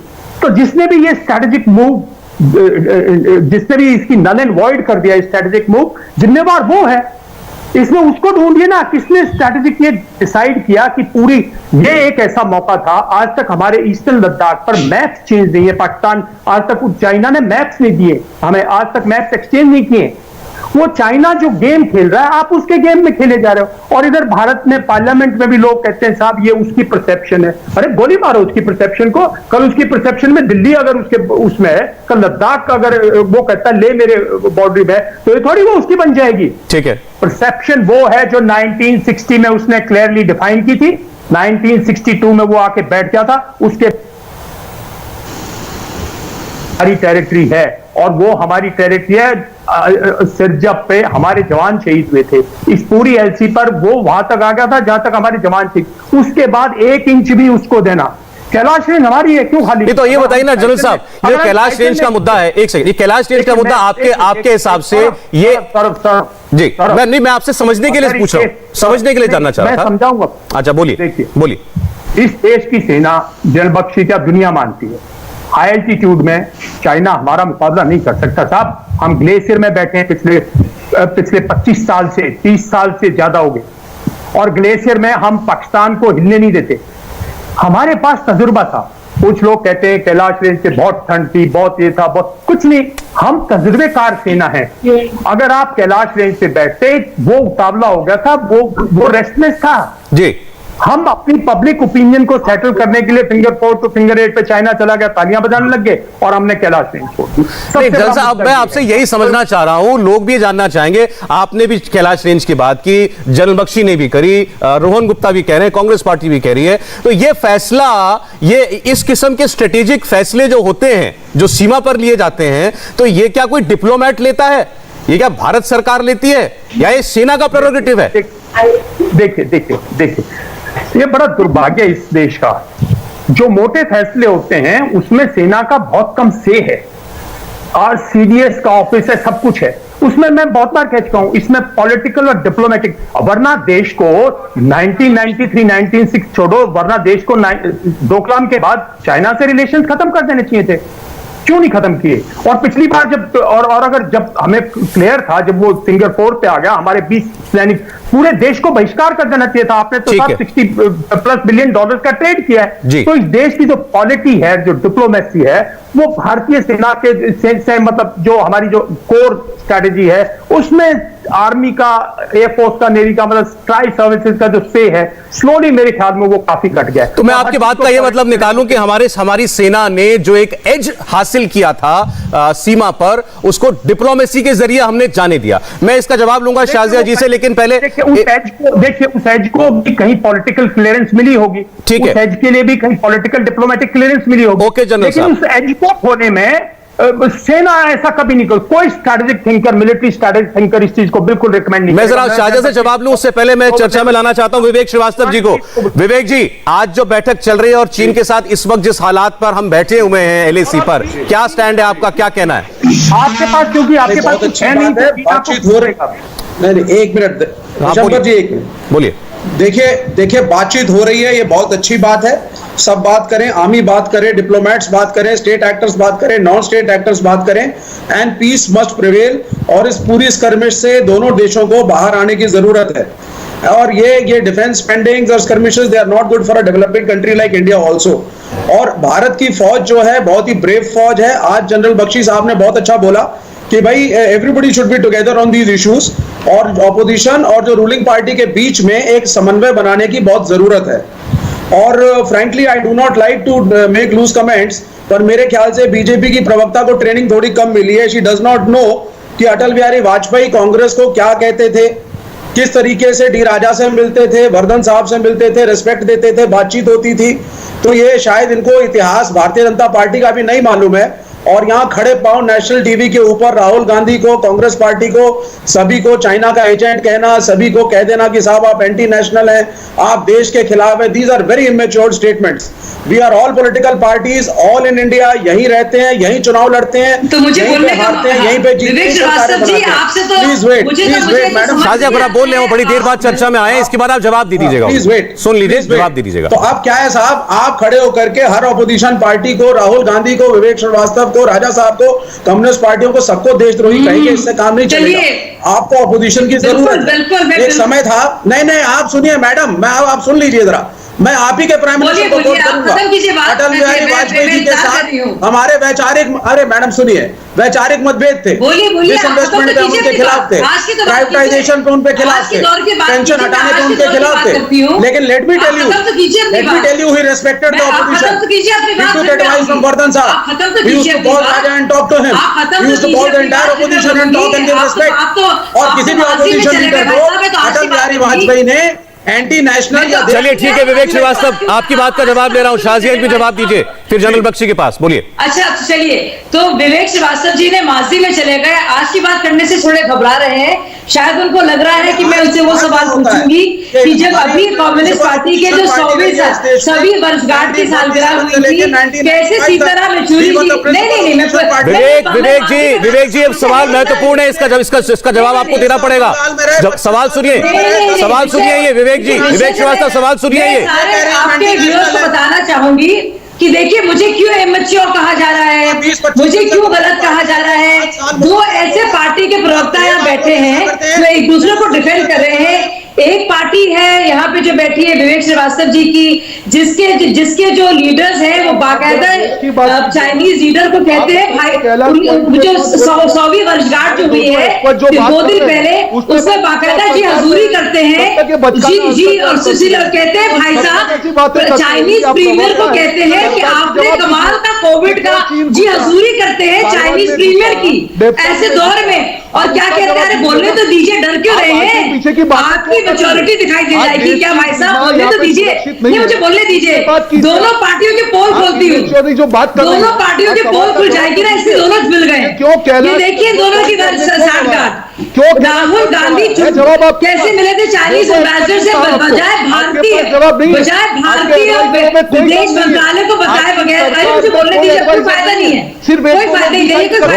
तो जिसने भी ये स्ट्रेटेजिक मूव, जिसने भी इसकी नल एंड वॉइड कर दिया स्ट्रेटेजिक मूव, जिम्मेवार वो है। इसमें उसको ढूंढिए ना, किसने स्ट्रेटेजिक ये डिसाइड किया कि पूरी ये एक ऐसा मौका था। आज तक हमारे ईस्टर्न लद्दाख पर मैप्स चेंज नहीं है, पाकिस्तान आज तक, चाइना ने मैप्स नहीं दिए हमें, आज तक मैप्स एक्सचेंज नहीं किए। वो चाइना जो गेम खेल रहा है, आप उसके गेम में खेले जा रहे हो। और इधर भारत में पार्लियामेंट में भी लोग कहते हैं साहब ये उसकी परसेप्शन है। अरे गोली मारो उसकी परसेप्शन को। कल उसकी परसेप्शन में दिल्ली अगर उसके उसमें है, कल लद्दाख का अगर वो कहता है ले मेरे बाउंड्री में, तो ये थोड़ी वो उसकी बन जाएगी। ठीक है, परसेप्शन वो है जो 1960 में उसने क्लियरली डिफाइन की थी। 1962 में वो आके बैठ गया था, उसके हमारी टेरिटरी है और वो हमारी टेरिटरी है। सिरजब पे हमारे जवान शहीद हुए थे, इस पूरी एलसी पर वो वहां तक आ गया था जहां तक हमारे जवान थे। उसके बाद 1 इंच भी उसको देना। कैलाश रेंज हमारी है, क्यों खाली? तो ये बताइए ना जनरल साहब, ये कैलाश रेंज का मुद्दा है, एक सेकंड, ये कैलाश रेंज का मुद्दा आपके हिसाब से ये जी, मैं आपसे समझने के लिए पूछ रहा हूं, समझने के लिए जानना चाह रहा था। मैं समझाऊंगा। अच्छा बोलिए बोलिए। इस देश की सेना जनरल बख्शी क्या दुनिया मानती है। हाई एल्टीट्यूड में चाइना हमारा मुकाबला नहीं कर सकता साहब। हम ग्लेशियर में बैठे हैं पिछले 25 साल से, 30 साल से ज्यादा हो गए, और ग्लेशियर में हम पाकिस्तान को हिलने नहीं देते। हमारे पास तजुर्बा था। कुछ लोग कहते हैं कैलाश रेंज से बहुत ठंड थी, बहुत ये था, बहुत कुछ नहीं। हम तजुर्बेकार सेना है। अगर आप कैलाश रेंज से बैठते, वो मुकाबला हो गया था, वो रेस्टलेस था जी। हम अपनी पब्लिक ओपिनियन को सेटल करने के लिए फिंगर 4 टू फिंगर 8 पे चाइना चला गया, तालियां बजाने लग गए और हमने कैलाश रेंज छोड़ दी। अब मैं आपसे यही समझना चाह रहा हूं, लोग भी ये जानना चाहेंगे, आपने भी कैलाश रेंज की बात की, जनरल बख्शी ने भी करी, रोहन गुप्ता भी कह रहे हैं, कांग्रेस पार्टी भी कह रही है। तो ये फैसला, ये इस किस्म के स्ट्रेटेजिक फैसले जो होते हैं, जो सीमा पर लिए जाते हैं, तो ये क्या कोई डिप्लोमेट लेता है? ये क्या भारत सरकार लेती है या ये सेना का प्रेरोगेटिव है? देखिए, ये बड़ा दुर्भाग्य है इस देश का। जो मोटे फैसले होते हैं उसमें सेना का बहुत कम से है, और सीडीएस का ऑफिस है, सब कुछ है उसमें। मैं बहुत बार कह चुका हूं, इसमें पॉलिटिकल और डिप्लोमेटिक, वरना देश को 1993 1996 छोड़ो, वरना देश को डोकलाम के बाद चाइना से रिलेशंस खत्म कर देने चाहिए थे। क्यों नहीं खत्म किए? और पिछली बार जब और अगर जब हमें क्लियर था, जब वो फिंगर 4 पे आ गया, हमारे 20 सैनिक, पूरे देश को बहिष्कार कर देना चाहिए था। आपने तो $60+ बिलियन का ट्रेड किया है। तो इस देश की जो पॉलिटी है, जो डिप्लोमेसी है, वो भारतीय सेना के से मतलब जो हमारी जो कोर स्ट्रैटेजी है, उसमें आर्मी का, एयरफोर्स का, नेवी का, मतलब ट्राई सर्विसेज का जो से है, स्लोली मेरे ख्याल में वो काफी कट गया। तो मैं आपकी बात का ये मतलब निकालूं कि हमारी सेना ने जो एक एज हासिल किया था सीमा पर, उसको डिप्लोमेसी के जरिए हमने जाने दिया। मैं इसका जवाब लूंगा शाजिया जी से, लेकिन पहले देखिए उस एज को भी कहीं पॉलिटिकल क्लियरेंस मिली होगी, ठीक है, उस एज के लिए भी कहीं पॉलिटिकल डिप्लोमेटिक क्लियरेंस मिली होगी। ओके जनरल लेकिन उस एज को होने में सेना ऐसा कभी नहीं, कोई strategic thinker, military strategic thinker इस चीज को बिल्कुल रिकमेंड नहीं। मैं जरा शाहजहां से जवाब लूं, उससे पहले मैं चर्चा में लाना चाहता हूं विवेक श्रीवास्तव जी को। विवेक जी, आज जो बैठक चल रही है और चीन के साथ इस वक्त जिस हालात पर हम बैठे हुए हैं LAC पर, क्या स्टैंड है आपका, क्या कहना है आपके पास? क्योंकि आपके पास कुछ है नहीं, बातचीत हो रही। नहीं, एक मिनट शंकर जी, एक मिनट बोलिए। देखिए बातचीत हो रही है, ये बहुत अच्छी बात है। सब बात करें, आर्मी बात करें, डिप्लोमेट्स बात करें, स्टेट एक्टर्स बात करें, नॉन स्टेट एक्टर्स बात करें, एंड पीस मस्ट प्रिवेल। और इस पूरी स्कर्मिश से दोनों देशों को बाहर आने की जरूरत है। और ये डिफेंस स्पेंडिंग्स और skirmishes, they are not good for a developing country like India also. और भारत की फौज जो है बहुत ही ब्रेव फौज है। आज जनरल बख्शी साहब ने बहुत अच्छा बोला कि भाई everybody should be together on these issues, और ऑपोजिशन और जो रूलिंग पार्टी के बीच में एक समन्वय बनाने की बहुत जरूरत है। और frankly I do not like to make loose comments, पर मेरे ख्याल से बीजेपी की प्रवक्ता को ट्रेनिंग थोड़ी कम मिली है। शी डज नॉट नो कि अटल बिहारी वाजपेयी कांग्रेस को क्या कहते थे, किस तरीके से डी राजा से मिलते थे, वर्धन साहब से मिलते थे, रिस्पेक्ट देते थे, बातचीत होती थी। तो ये शायद इनको इतिहास भारतीय जनता पार्टी का भी नहीं मालूम है। और यहाँ खड़े पांव नेशनल टीवी के ऊपर राहुल गांधी को, कांग्रेस पार्टी को, सभी को चाइना का एजेंट कहना, सभी को कह देना कि साहब आप एंटी नेशनल हैं, आप देश के खिलाफ है, these are very immature statements. We are all political parties, all in India, यहीं रहते हैं, यहीं चुनाव लड़ते हैं, तो मुझे यहीं पे हारते हैं, यहीं पे जीतते हैं। प्लीज वेट, मैडम शाहजहां, पर आप बोल रहे हो, बड़ी देर बाद चर्चा में आए, इसके बाद आप जवाब दे दीजिएगा। प्लीज वेट, सुन लीजिए, जवाब दे दीजिएगा। तो अब क्या है साहब, आप खड़े होकर के हर ऑपोजिशन पार्टी को, राहुल गांधी को, विवेक श्रीवास्तव को, राजा साहब को, कम्युनिस्ट पार्टियों को, सबको देशद्रोही कहेंगे, इससे काम नहीं चलेगा। आपको ऑपोजिशन की जरूरत है। एक समय था, नहीं आप सुनिए मैडम, आप सुन लीजिए जरा, मैं आप ही के प्राइम मिनिस्टर को कोट करूंगा। अटल बिहारी वाजपेयी जी के साथ हमारे वैचारिक, अरे मैडम सुनिए, वैचारिक मतभेद थे, डिसइन्वेस्टमेंट पे उनके खिलाफ थे, प्राइवेटाइजेशन पे उनके खिलाफ थे, पेंशन हटाने पे उनके खिलाफ थे। लेकिन let me tell you, he respected the opposition. He took advice from Vardhan Sahab. He used to call Raja and talk to him. He used to call the entire opposition and talk and give respect. और किसी भी opposition leader को अटल बिहारी वाजपेयी ने anti national. चलिए ठीक है विवेक श्रीवास्तव, आपकी बात का जवाब ले रहा हूं, शाहजिया भी जवाब दीजिए, फिर जनरल बख्शी के पास बोलिए। अच्छा चलिए, तो विवेक श्रीवास्तव जी ने माजी में चले गए, आज की बात करने से थोड़े घबरा रहे हैं। शायद उनको लग रहा है कि मैं उनसे वो सवाल पूछूंगी कि जब अभी कम्युनिस्ट पार्टी के जो 100वीं सभी वर्षगांठ की सालगिरह हुई थी, कैसे सीताराम येचुरी नहीं विवेक जी अब सवाल महत्वपूर्ण है, इसका जवाब आपको देना पड़ेगा। सवाल सुनिए, ये विवेक श्रीवास्तव सवाल सुनिए। ये आपके व्यूअर्स को बताना चाहूंगी कि देखिए मुझे क्यों इमेच्योर कहा जा रहा है, मुझे क्यों गलत कहा जा रहा है। दो ऐसे पार्टी के प्रवक्ता यहाँ बैठे हैं जो एक दूसरे को डिफेंड कर रहे हैं। एक पार्टी है यहाँ पे जो बैठी है विवेक श्रीवास्तव जी की, जिसके जो लीडर्स हैं वो बाकायदा चाइनीज लीडर को कहते हैं भाई, जो 100वीं वर्षगांठ जो हुई है 2 दिन पहले, उसमें बाकायदा जी हजूरी करते हैं, जी और सुशील कहते हैं भाई साहब, चाइनीज प्रीमियर को कहते हैं कि आपने कमाल का कोविड का जी हजूरी करते हैं चाइनीज प्रीमियर की ऐसे दौर में। और क्या कहते हैं, अरे बोलने तो दीजिए, डर क्यों रहे हैं, आपकी मैच्योरिटी दिखाई दे जाएगी क्या भाई साहब, बोलने तो दीजिए, नहीं मुझे बोलने दीजिए। दोनों पार्टियों के पोल खोलती हूँ, दोनों पार्टियों के पोल खुल जाएगी ना, इसलिए दोनों मिल गए। ये देखिए दोनों की साठगांठ। राहुल गांधी कैसे मिले थे चाइनीज एम्बेसडर से, बजाय भारतीय विदेश मंत्रालय को बताए बगैर। अरे मुझे बोलने दीजिए, कोई फायदा नहीं है, कोई फायदा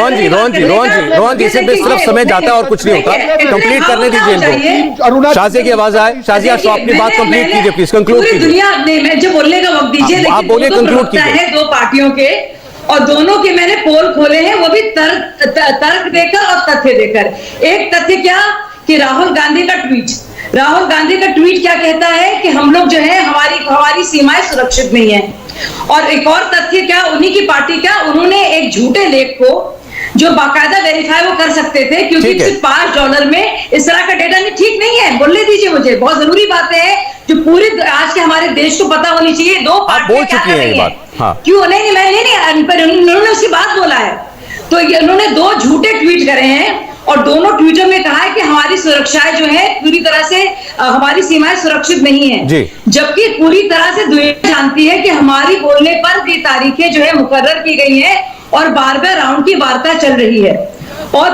नहीं। रोहन जी सिर्फ समय जाता है और कुछ नहीं होता, कंप्लीट करने दीजिए इनको। शाहजिया की आवाज आए, शाहजिया अपनी बात कंप्लीट कीजिए प्लीज, कंक्लूड कीजिए। पूरी दुनिया ने मैं जो बोलने का वक्त दीजिए, आप बोलिए, कंक्लूड कीजिए। दो पार्टियों के और दोनों के मैंने पोल खोले हैं, वो भी तर्क देकर और तथ्य देकर। एक तथ्य क्या कि राहुल गांधी का ट्वीट क्या कहता है कि हम लोग जो है हमारी सीमाएं सुरक्षित नहीं है। और एक और तथ्य क्या, उन्हीं की पार्टी क्या, उन्होंने एक झूठे लेख को जो बाकायदा वेरीफाई वो कर सकते थे, क्योंकि ठीक है। सिर्फ $5 में इस तरह का डेटा नहीं, ठीक नहीं है। बोलने दीजिए मुझे, बहुत जरूरी बातें हैं जो पूरी आज के हमारे देश को पता होनी चाहिए। दो आप बोल पार्टियां क्या चुकी कर हैं ये रही बात, हाँ। क्यों नहीं, पर उन्होंने उसकी बात बोला है। तो उन्होंने 2 झूठे ट्वीट करे हैं और दोनों ट्वीटों में कहा है कि हमारी सुरक्षाएं जो है पूरी तरह से हमारी सीमाएं सुरक्षित नहीं है, जबकि पूरी तरह से दुनिया जानती है कि हमारी बोलने पर ये तारीखें जो है मुकर्रर की गई हैं और बार-बार राउंड की वार्ता चल रही है। और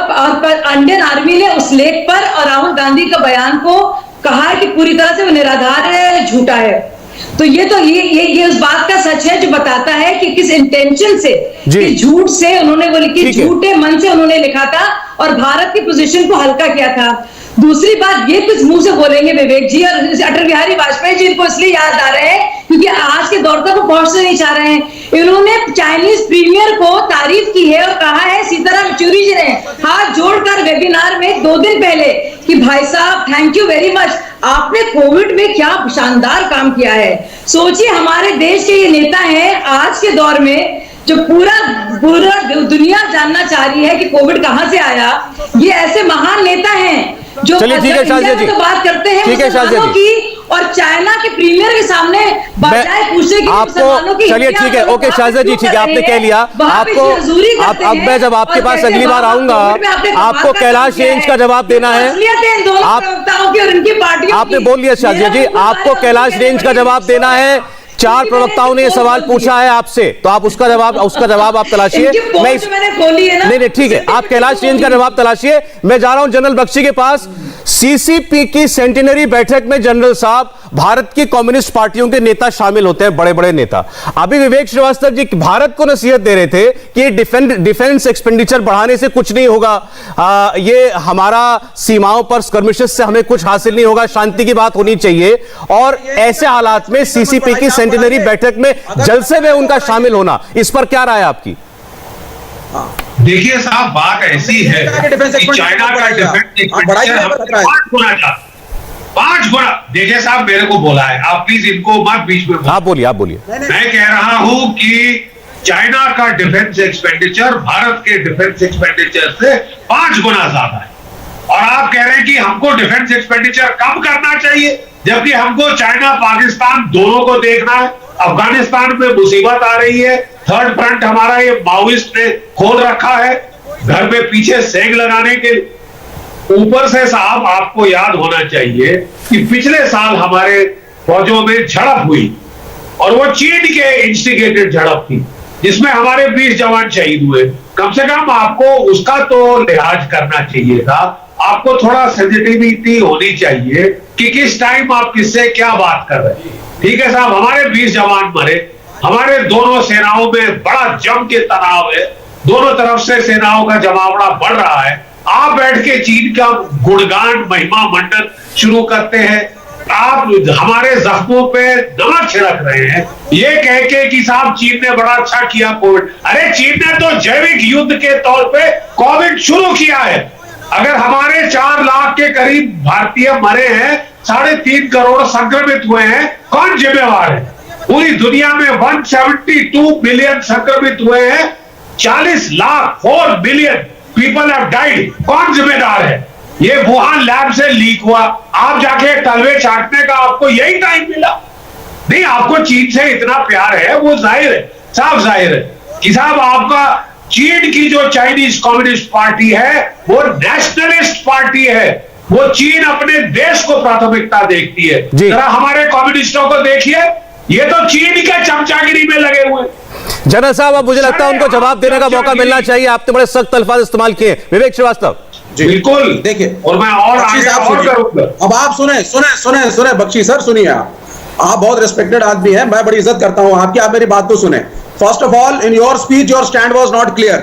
इंडियन आर्मी ने उस लेख पर और राहुल गांधी का बयान को कहा है कि पूरी तरह से वो निराधार है, झूठा है। तो ये उस बात का सच है जो बताता है कि किस इंटेंशन से, कि झूठ से उन्होंने वो लिखी, झूठे मन से उन्होंने लिखा था और भारत की पोजीशन को हल्का किया था। दूसरी बात, ये कुछ मुंह से बोलेंगे विवेक जी और अटल बिहारी वाजपेयी जी, इनको इसलिए याद आ रहे हैं क्योंकि आज के दौर तक वो पहुंचना नहीं चाह रहे हैं। इन्होंने चाइनीज प्रीमियर को तारीफ की है और कहा है, सीताराम येचुरी जी ने हाथ जोड़कर वेबिनार में 2 दिन पहले कि भाई साहब थैंक यू वेरी मच, आपने कोविड में क्या शानदार काम किया है। सोचिए हमारे देश के ये नेता हैं आज के दौर में जो पूरा दुनिया जानना चाह रही है कि कोविड कहां से आया। ये ऐसे महान नेता हैं जो चलिए ठीक है शाजिया जी, तो बात करते हैं ठीक है शाजिया जी, और चाइना के प्रीमियर के सामने बजाय पूछने की आपको, चलिए ठीक है, ओके शाजिया जी, ठीक है, आपने कह लिया। आपको अब मैं जब आपके पास अगली बार आऊंगा आपको कैलाश रेंज का जवाब देना है। आपने बोल लिया शाजिया जी, आपको कैलाश रेंज का जवाब देना है। 4 प्रवक्ताओं ने सवाल पूछा है आपसे, तो आप उसका जवाब आप तलाशिए। मैंने बोली है ना, नहीं ठीक है, आप कैलाश रेंज का जवाब तलाशिए। मैं जा रहा हूं जनरल बख्शी के पास। सीसीपी की सेंटिनरी बैठक में जनरल साहब भारत की कम्युनिस्ट पार्टियों के नेता शामिल होते हैं, बड़े बड़े नेता। अभी विवेक श्रीवास्तव जी भारत को नसीहत दे रहे थे कि डिफेंस एक्सपेंडिचर बढ़ाने से कुछ नहीं होगा, ये हमारा सीमाओं पर स्कर्मिशेस से हमें कुछ हासिल नहीं होगा, शांति की बात होनी चाहिए। और ऐसे हालात में सीसीपी की सेंटिनरी बैठक में जलसे में उनका शामिल होना, इस पर क्या राय आपकी? देखिए साहब, बात ऐसी है कि चाइना का डिफेंस एक्सपेंडिचर 5 गुना। देखिए साहब, मेरे को बोला है, आप प्लीज इनको मत बीच में। आप बोलिए। मैं कह रहा हूं कि चाइना का डिफेंस एक्सपेंडिचर भारत के डिफेंस एक्सपेंडिचर से 5 गुना ज्यादा है, और आप कह रहे हैं कि हमको डिफेंस एक्सपेंडिचर कम करना चाहिए, जबकि हमको चाइना पाकिस्तान दोनों को देखना है। अफगानिस्तान में मुसीबत आ रही है, थर्ड फ्रंट हमारा ये माओइस्ट ने खोल रखा है, घर में पीछे सेग लगाने के। ऊपर से साहब आपको याद होना चाहिए कि पिछले साल हमारे फौजों में झड़प हुई, और वो चीन के इंस्टिगेटेड झड़प थी, जिसमें हमारे 20 जवान शहीद हुए। कम से कम आपको उसका तो लिहाज करना चाहिए था। आपको थोड़ा सेंसिटिविटी होनी चाहिए कि किस टाइम आप किससे क्या बात कर रहे हैं। ठीक है साहब, हमारे 20 जवान मरे, हमारे दोनों सेनाओं में बड़ा जम के तनाव है, दोनों तरफ से सेनाओं का जमावड़ा बढ़ रहा है। आप बैठ के चीन का गुणगान महिमा मंडन शुरू करते हैं, आप हमारे जख्मों पे नमक छिड़क रहे हैं, ये कह के कि साहब चीन ने बड़ा अच्छा किया कोविड। अरे चीन ने तो जैविक युद्ध के तौर पे कोविड शुरू किया है। अगर हमारे 4 लाख के करीब भारतीय मरे हैं, 3.5 करोड़ संक्रमित हुए हैं, कौन जिम्मेवार है? पूरी दुनिया में 172 मिलियन संक्रमित हुए हैं, 40 lakh 4 million people have died, कौन जिम्मेदार है? ये वुहान लैब से लीक हुआ, आप जाके तलवे चाटने का आपको यही टाइम मिला? नहीं, आपको चीन से इतना प्यार है, वो जाहिर है, साफ जाहिर है कि साहब आपका चीन की जो चाइनीज कम्युनिस्ट पार्टी है वो नेशनलिस्ट पार्टी है, वो चीन अपने देश को प्राथमिकता देखती है। जरा हमारे कम्युनिस्टों को देखिए, ये तो चीन के चमचागिरी में लगे हुए। जनरल साहब, अब मुझे लगता है उनको जवाब देने का मौका मिलना चाहिए, आपने बड़े सख्त अल्फाज इस्तेमाल किए। विवेक श्रीवास्तव जी बिल्कुल, देखिए, और मैं और करूंगा। अब आप सुने बख्शी सर, सुनिए। आप बहुत रिस्पेक्टेड आदमी हैं, मैं बड़ी इज्जत करता हूं आपकी, आप मेरी बात तो सुने। First of all, in your speech your stand was not clear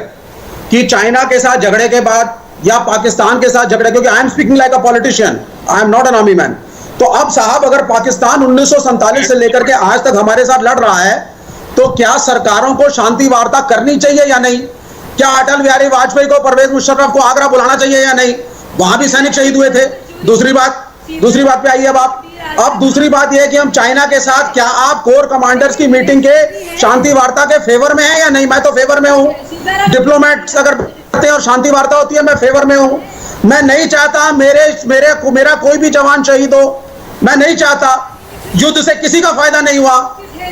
कि चाइना के साथ झगड़े के बाद या पाकिस्तान के साथ झगड़े, क्योंकि I am speaking like a politician, I am not an army man. तो अब साहब, अगर पाकिस्तान 1947 से लेकर के आज तक हमारे साथ लड़ रहा है, तो क्या सरकारों को शांति वार्ता करनी चाहिए या नहीं? क्या अटल बिहारी वाजपेयी को, परवेज मुशर्रफ को आगरा बुलाना चाहिए या नहीं? वहां भी सैनिक शहीद हुए थे। दूसरी बात पे आइए अब दूसरी बात यह है कि हम चाइना के साथ, क्या आप कोर कमांडर्स की मीटिंग के शांति वार्ता के फेवर में हैं या नहीं? मैं तो फेवर में हूं। डिप्लोमेट्स अगर करते हैं और शांति वार्ता होती है, मैं फेवर में हूं। मैं नहीं चाहता मेरा कोई भी जवान शहीद हो। मैं नहीं चाहता, युद्ध से किसी का फायदा नहीं हुआ।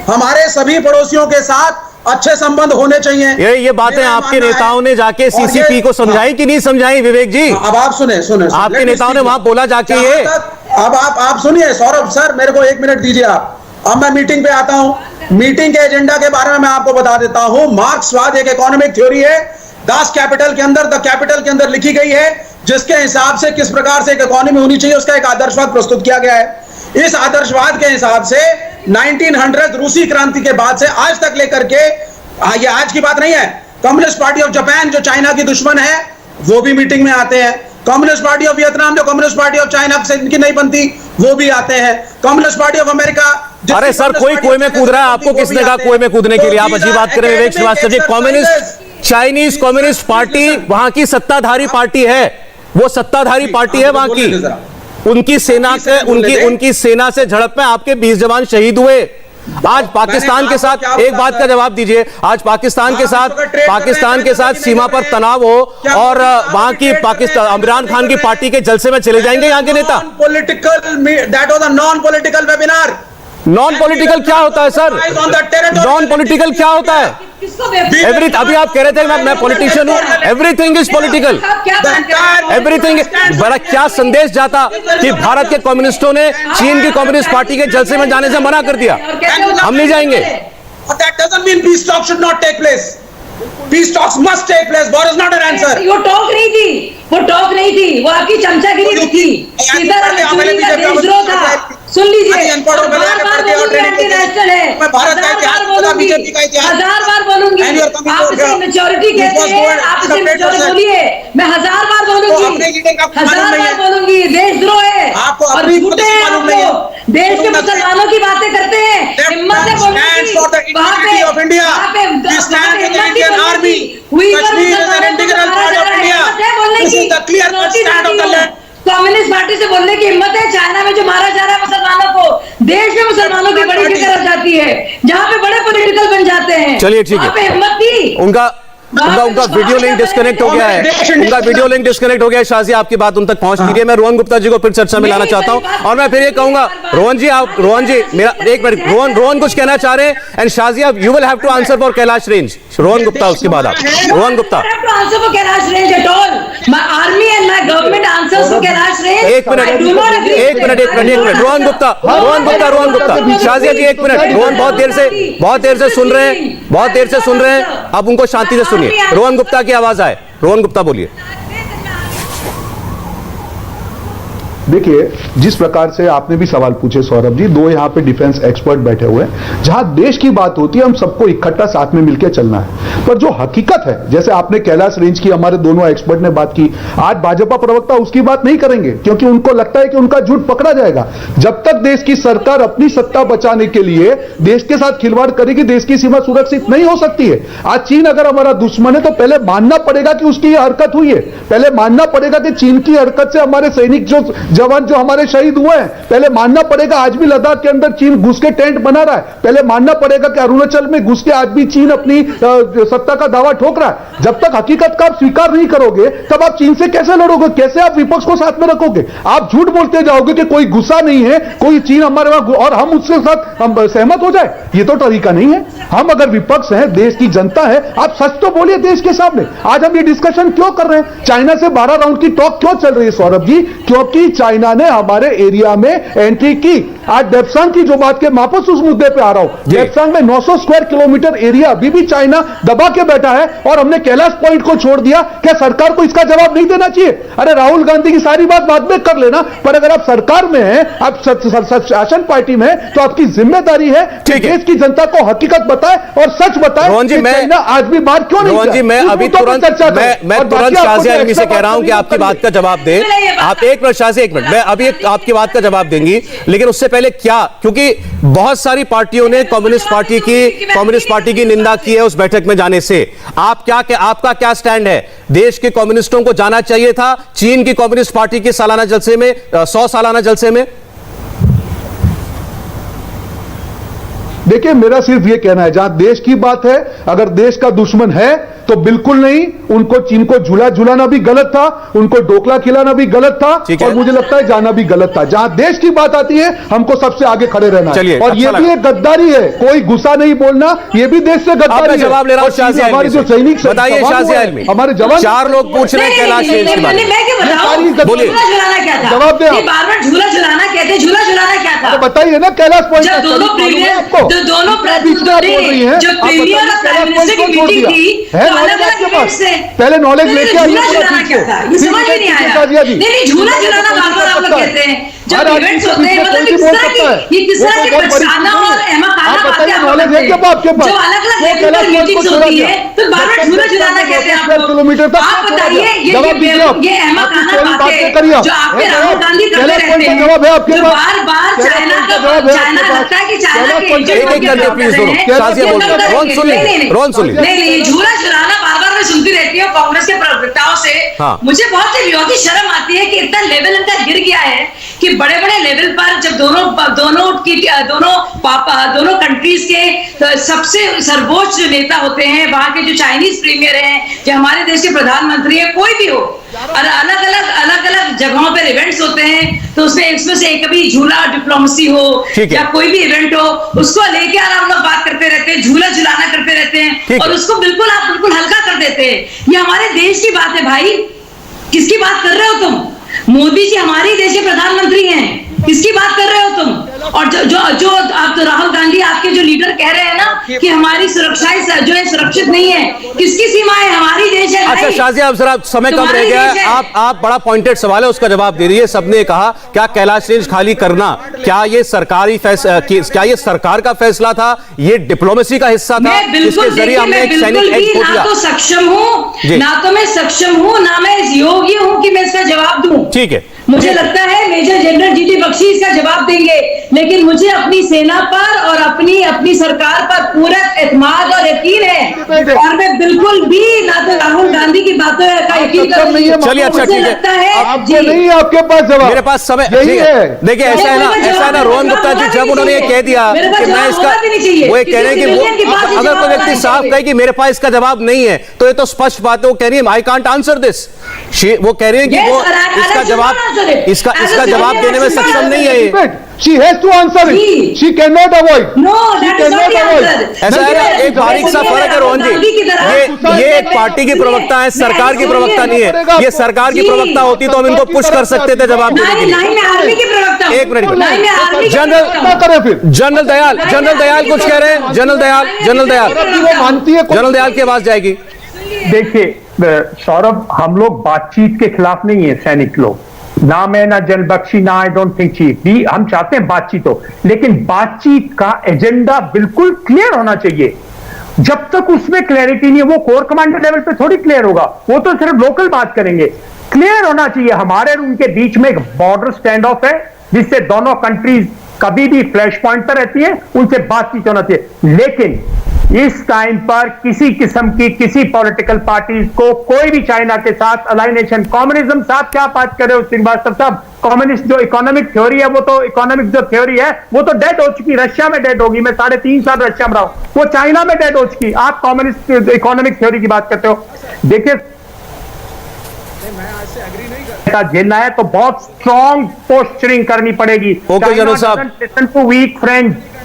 हमारे सभी पड़ोसियों के साथ अच्छे संबंध होने चाहिए। ये बातें आपके नेताओं ने जाके सीसीपी को समझाई कि नहीं समझाई विवेक जी? अब आप सुने आपके नेताओं ने वहां बोला जाके ये। अब आप सुनिए सौरभ सर, मेरे को 1 मिनट दीजिए आप। अब मैं मीटिंग पे आता हूं। मीटिंग के एजेंडा के बारे में मैं आपको बता देता हूं। मार्क्सवाद एक इकोनॉमिक थ्योरी है, दास कैपिटल के अंदर लिखी गई है, जिसके हिसाब से किस प्रकार से एक इकोनॉमी होनी चाहिए उसका एक आदर्शवाद प्रस्तुत किया गया है। इस आदर्शवाद के हिसाब से 1900 रूसी क्रांति के बाद से आज तक लेकर के, ये आज की बात नहीं है, कम्युनिस्ट पार्टी ऑफ जापान जो चाइना की दुश्मन है वो भी मीटिंग में आते हैं। कम्युनिस्ट पार्टी ऑफ वियतनाम जो कम्युनिस्ट पार्टी ऑफ चाइना से इनकी नहीं बनती वो भी आते हैं। Communist party of America. अरे सर, कोई कुएं में कूद रहा है, आपको किसने कहा कुएं में कूदने के लिए? आप अजीब बात करें विवेक Srivastava ji. Chinese communist party वहां की सत्ताधारी पार्टी है, वो सत्ताधारी पार्टी है वहां की। उनकी सेना से झड़प में आपके 20 जवान शहीद हुए। आज पाकिस्तान के साथ एक बात का जवाब दीजिए, आज पाकिस्तान के साथ सीमा पर तनाव हो और वहां की इमरान खान की पार्टी के जलसे में चले जाएंगे यहाँ के नेता? That was a non political webinar. Non political क्या होता है सर? नॉन पॉलिटिकल क्या होता है? अभी आप कह रहे थे मैं पॉलिटिशियन हूं, एवरीथिंग इज पॉलिटिकल, एवरीथिंग। बड़ा क्या संदेश जाता कि भारत के कम्युनिस्टों ने चीन की कम्युनिस्ट पार्टी के जलसे में जाने से मना कर दिया, हम नहीं जाएंगे। That doesn't mean peace talks should not take place. Peace talks must take place. War is not an answer. वो टॉक नहीं थी, वो आपकी चमचागिरी थी। इधर का देशद्रोह था। सुन लीजिए, बार बार बोलूंगी एंटी नेशनल है, हजार बार बोलूंगी। आप इसे मेच्योरिटी कहते हैं, आप इसे मेच्योरिटी बोलिए, मैं हजार बार बोलूंगी। देशद्रोह है और झूठे हैं आप लोग, देश के मुसलमानों की बातें करते हैं। हिम्मत से बोलूंगी, कम्युनिस्ट पार्टी से बोलने की हिम्मत है। चाइना में जो मारा जा रहा है मुसलमानों को, देश में मुसलमानों की बड़ी फिक्र जाती है, जहाँ पे बड़े पॉलिटिकल बन जाते हैं। चलिए ठीक है, हिम्मत थी। उनका वीडियो लिंक डिस्कनेक्ट हो गया है। शाजी, आपकी बात उन तक पहुंच लीजिए। मैं रोहन गुप्ता जी को फिर चर्चा में लाना चाहता हूं और मैं फिर ये कहूंगा, रोहन जी मेरा एक मिनट, रोहन कुछ कहना चाह रहे हैं and Shazi you will have to answer for Kailash range. Rohan Gupta, उसके बाद आप। रोहन गुप्ता, एक मिनट। रोहन गुप्ता, शाजिया जी एक मिनट। रोहन बहुत देर से सुन रहे हैं, अब उनको शांति से सुनिए। रोहन गुप्ता की आवाज आए। रोहन गुप्ता बोलिए। देखिए, जिस प्रकार से आपने भी सवाल पूछे सौरभ जी, दो यहाँ पे डिफेंस एक्सपर्ट बैठे हुए हैं। जहां देश की बात होती है हम सबको इकट्ठा साथ में मिलकर चलना है, पर जो हकीकत है, जैसे आपने कैलाश रेंज की हमारे दोनों एक्सपर्ट ने बात की, आज भाजपा प्रवक्ता उसकी बात नहीं करेंगे क्योंकि उनको लगता है कि उनका झूठ पकड़ा जाएगा। जब तक देश की सरकार अपनी सत्ता बचाने के लिए देश के साथ खिलवाड़ करेगी, देश की सीमा सुरक्षित नहीं हो सकती है। आज चीन अगर हमारा दुश्मन है तो पहले मानना पड़ेगा कि उसकी यह हरकत हुई है, पहले मानना पड़ेगा कि चीन की हरकत से हमारे सैनिक जवान जो हमारे शहीद हुए हैं, पहले मानना पड़ेगा आज भी लद्दाख के अंदर चीन घुस के टेंट बना रहा है, पहले मानना पड़ेगा कि अरुणाचल में घुस के आज भी चीन अपनी सत्ता का दावा ठोक रहा है। जब तक हकीकत का आप स्वीकार नहीं करोगे तब आप चीन से कैसे लड़ोगे, कैसे आप विपक्ष को साथ में रखोगे? आप झूठ बोलते जाओगे कि कोई गुस्सा नहीं है, कोई चीन हमारे वहां और हम उसके साथ हम सहमत हो जाए, ये तो तरीका नहीं है। हम अगर विपक्ष हैं, देश की जनता है, आप सच तो बोलिए देश के सामने। आज हम ये डिस्कशन क्यों कर रहे हैं? चाइना से 12 राउंड की टॉक क्यों चल रही है सौरभ जी? क्योंकि चाइना ने हमारे एरिया में एंट्री की। आज डेप्सांग की जो बात के, वापस उस मुद्दे पे आ रहा हूं, डेप्सांग में 900 स्क्वायर किलोमीटर एरिया अभी भी चाइना दबा के बैठा है और हमने कैलाश पॉइंट को छोड़ दिया। क्या सरकार को इसका जवाब नहीं देना चाहिए? अरे राहुल गांधी की सारी बात बाद में कर लेना, पर अगर आप सरकार में हैं, आप शासन पार्टी में, तो आपकी जिम्मेदारी है कि देश की जनता को हकीकत बताए और सच बताए। चाइना आज भी बाहर क्यों नहीं? रोहन जी, मैं अभी तुरंत शाजिया इल्मी से कह रहा हूं कि आपकी बात का जवाब दे। आप एक मिनट शाजिया, एक मिनट, मैं अभी आपकी बात का जवाब देंगी, लेकिन उससे पहले क्या, क्योंकि बहुत सारी पार्टियों ने कम्युनिस्ट पार्टी की निंदा की है उस बैठक में जाने से। आपका क्या स्टैंड है? देश के कम्युनिस्टों को जाना चाहिए था चीन की कम्युनिस्ट पार्टी के सालाना जलसे में, 100 सालाना जलसे में? देखिए, मेरा सिर्फ ये कहना है, जहां देश की बात है, अगर देश का दुश्मन है तो बिल्कुल नहीं, उनको चीन को झूला झूलाना भी गलत था, उनको ढोकला खिलाना भी गलत था, और मुझे लगता है जाना भी गलत था। जहां देश की बात आती है हमको सबसे आगे खड़े रहना है, और ये भी एक गद्दारी है, कोई गुस्सा नहीं बोलना, ये भी देश से गद्दारी है। जवाब ले रहा हूं हमारे जो सैनिक, बताइए शाज़िया इल्मी, हमारे जवान, 4 लोग पूछ रहे हैं कैलाश रेंज के बारे में, बोलिए जवाब दे। बार-बार झूला झुलाना कहते, झूला झुलाना क्या था बताइए ना। कैलाश पॉइंट जब दोनों प्रीमियर जो प्रीमियर और प्राइम मिनिस्टर की मीटिंग थी, तो अलग-अलग इवेंट से पहले नॉलेज लेके आइए। झूला झुलाना क्या था, ये समझ में नहीं आया। नहीं, झूला झुलाना बार-बार आप लोग कहते हैं जब इवेंट्स होते हैं, मतलब किस तरह की बचाना और अहमकाना बातें आप नॉलेज है क्या आपके पास? जो अलग-अलग लेवल पर मीटिंग्स होती है, तो बार-बार झूला झुलाना कहते हैं आप लोग। किलोमीटर तक आप बताइए, ये अहमकाना बातें जो आप पे राहुल गांधी करते रहते हैं, जवाब है आपके पास? बार-बार चाइना लगता है कि चाइना के नहीं, झूला झुलाना बार-बार मैं सुनती रहती हूँ कांग्रेस के प्रवक्ताओं से। मुझे बहुत ही बहुत ही शर्म आती है कि इतना लेवल इनका गिर गया है कि बड़े-बड़े लेवल पर जब दोनों कंट्रीज के सबसे सर्वोच्च जो नेता होते हैं, वहां के जो चाइनीज प्रीमियर हैं, जो हमारे देश के प्रधानमंत्री है, कोई भी हो, और अलग-अलग जगहों पर इवेंट्स होते हैं, तो उसमें से कभी झूला डिप्लोमेसी हो या कोई भी इवेंट हो, उसको लेके हम लोग बात करते रहते हैं, झूला झुलाना करते रहते हैं, और उसको बिल्कुल हल्का कर देते हैं। ये हमारे देश की बात है भाई, किसकी बात कर रहे हो तुम? मोदी जी हमारे देश के प्रधानमंत्री हैं, किसकी बात कर रहे हो तुम? और जो आप तो राहुल गांधी आपके जो लीडर कह रहे हैं ना कि हमारी सुरक्षा जो है सुरक्षित नहीं है, किसकी सीमा है? हमारी देश है। अच्छा शाज़िया, अब जरा समय कम रह गया है, आप बड़ा पॉइंटेड सवाल है उसका जवाब दे रही है। सबने कहा क्या कैलाश रेंज खाली करना, क्या ये सरकार का फैसला था, ये डिप्लोमेसी का हिस्सा था, इसके जरिए हमने एक सैनिक एज खो दिया? ना तो सक्षम हूं, ना तो मैं सक्षम हूं, ना मैं योग्य हूं कि मैं इसका जवाब दूं। ठीक है, मुझे लगता है मेजर जनरल जीटी बख्शी इसका जवाब देंगे, लेकिन मुझे अपनी सेना पर और अपनी सरकार पर पूरा एतमाद और यकीन है, और मैं बिल्कुल भी ना तो राहुल गांधी की बातों का यकीन करूंगी। चलिए अच्छा ठीक है, आपको नहीं, आपके पास जवाब, मेरे पास समय यही है। देखिए ऐसा है ना रोहन गुप्ता जी, जब उन्होंने ये कह दिया कि मैं इसका, वो ये कह रहे हैं कि अगर कोई व्यक्ति साफ कहे कि मेरे पास इसका जवाब नहीं है, तो ये तो स्पष्ट बात है, वो कह रही है आई कांट आंसर दिस, वो कह रहे हैं कि वो इसका जवाब देने में सक्षम नहीं है। She has to answer it. She cannot avoid. No, that is not the answer. ऐसा है ना, एक बारीक सा फर्क है रोहन जी, ये एक पार्टी की प्रवक्ता है, सरकार की प्रवक्ता नहीं है। ये सरकार की प्रवक्ता होती तो हम इनको पुश कर सकते थे जवाब देने के लिए। एक मिनट, जनरल दयाल कुछ कह रहे हैं। जनरल दयाल की आवाज जाएगी। देखिए सौरभ, हम लोग बातचीत के खिलाफ नहीं है, सैनिक लोग, ना मैं ना जनरल बख्शी ना आई डोंट थिंक चीफ भी, हम चाहते हैं बातचीत हो, लेकिन बातचीत का एजेंडा बिल्कुल क्लियर होना चाहिए। जब तक उसमें क्लैरिटी नहीं है, वो कोर कमांडर लेवल पे थोड़ी क्लियर होगा, वो तो सिर्फ लोकल बात करेंगे। क्लियर होना चाहिए हमारे और उनके बीच में एक बॉर्डर स्टैंड ऑफ है, जिससे दोनों कंट्रीज कभी भी फ्लैश पॉइंट पर रहती है, उनसे बातचीत होना चाहिए। लेकिन इस टाइम पर किसी किस्म की किसी पॉलिटिकल पार्टी को कोई भी चाइना के साथ अलाइनेशन, कम्युनिज्म साहब क्या बात कर रहे हो श्रीवास्तव साहब, कम्युनिस्ट जो इकोनॉमिक थ्योरी है, वो तो इकोनॉमिक जो थ्योरी है वो तो डेड हो चुकी, रशिया में डेड होगी। मैं 3.5 साल रशिया में रहा हूं, वो चाइना में डेड हो चुकी। आप कम्युनिस्ट इकोनॉमिक थ्योरी की बात करते हो। देखिए झेलना है तो बहुत स्ट्रॉन्ग पोस्चरिंग करनी पड़ेगी।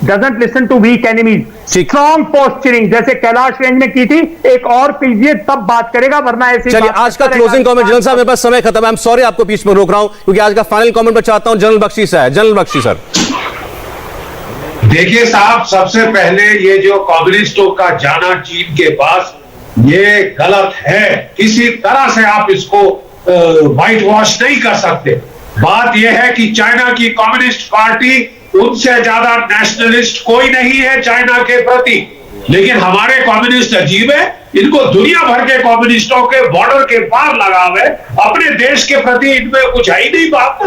doesn't listen to weak enemies. Strong posturing जैसे कैलाश रेंज में की थी, एक और पीजिए तब बात करेगा, वरना ऐसे। चलिए आज का क्लोजिंग कमेंट जनरल साहब, मेरे पास समय खत्म है, आई एम सॉरी आपको बीच में रोक रहा हूं, क्योंकि आज का फाइनल कमेंट मैं चाहता हूं जनरल बख्शी से है। General Bakshi sir. देखिए साहब, सबसे पहले ये जो कम्युनिस्टों का जाना चीन के पास, ये गलत है। किसी तरह से आप इसको व्हाइट वॉश नहीं कर सकते। बात यह है कि चाइना की कम्युनिस्ट पार्टी, उनसे ज्यादा नेशनलिस्ट कोई नहीं है चाइना के प्रति, लेकिन हमारे कम्युनिस्ट अजीब है, इनको दुनिया भर के कम्युनिस्टों के बॉर्डर के पार लगाव है, अपने देश के प्रति इनमें कुछ है ही नहीं बात।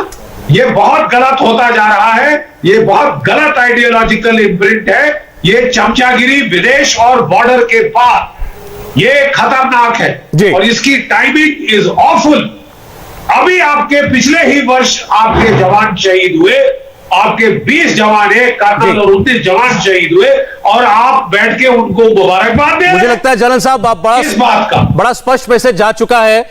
ये बहुत गलत होता जा रहा है, ये बहुत गलत आइडियोलॉजिकल इम्प्रिंट है, ये चमचागिरी विदेश और बॉर्डर के पार, ये खतरनाक है और इसकी टाइमिंग इज ऑफुल। अभी आपके पिछले ही वर्ष आपके जवान शहीद हुए, आपके 20 जवान है, कर्नल और 29 जवान शहीद हुए और आप बैठ के उनको मुबारकबाद दे रहे हैं। मुझे लगता है जनरल साहब इस बात का बड़ा स्पष्ट मैसेज जा चुका है।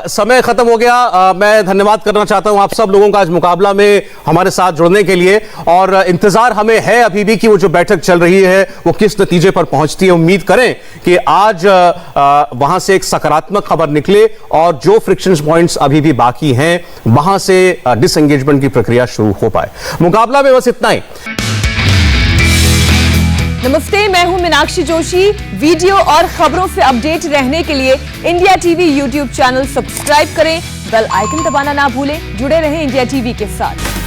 समय खत्म हो गया। मैं धन्यवाद करना चाहता हूं आप सब लोगों का आज मुकाबला में हमारे साथ जुड़ने के लिए, और इंतजार हमें है अभी भी कि वो जो बैठक चल रही है वो किस नतीजे पर पहुंचती है। उम्मीद करें कि आज वहां से एक सकारात्मक खबर निकले और जो फ्रिक्शन पॉइंट्स अभी भी बाकी हैं वहां से डिसएंगेजमेंट की प्रक्रिया शुरू हो पाए। मुकाबला में बस इतना ही। नमस्ते, मैं हूं मीनाक्षी जोशी। वीडियो और खबरों से अपडेट रहने के लिए India TV YouTube channel subscribe करें, बेल आइकन दबाना ना भूलें। जुड़े रहें इंडिया टीवी के साथ।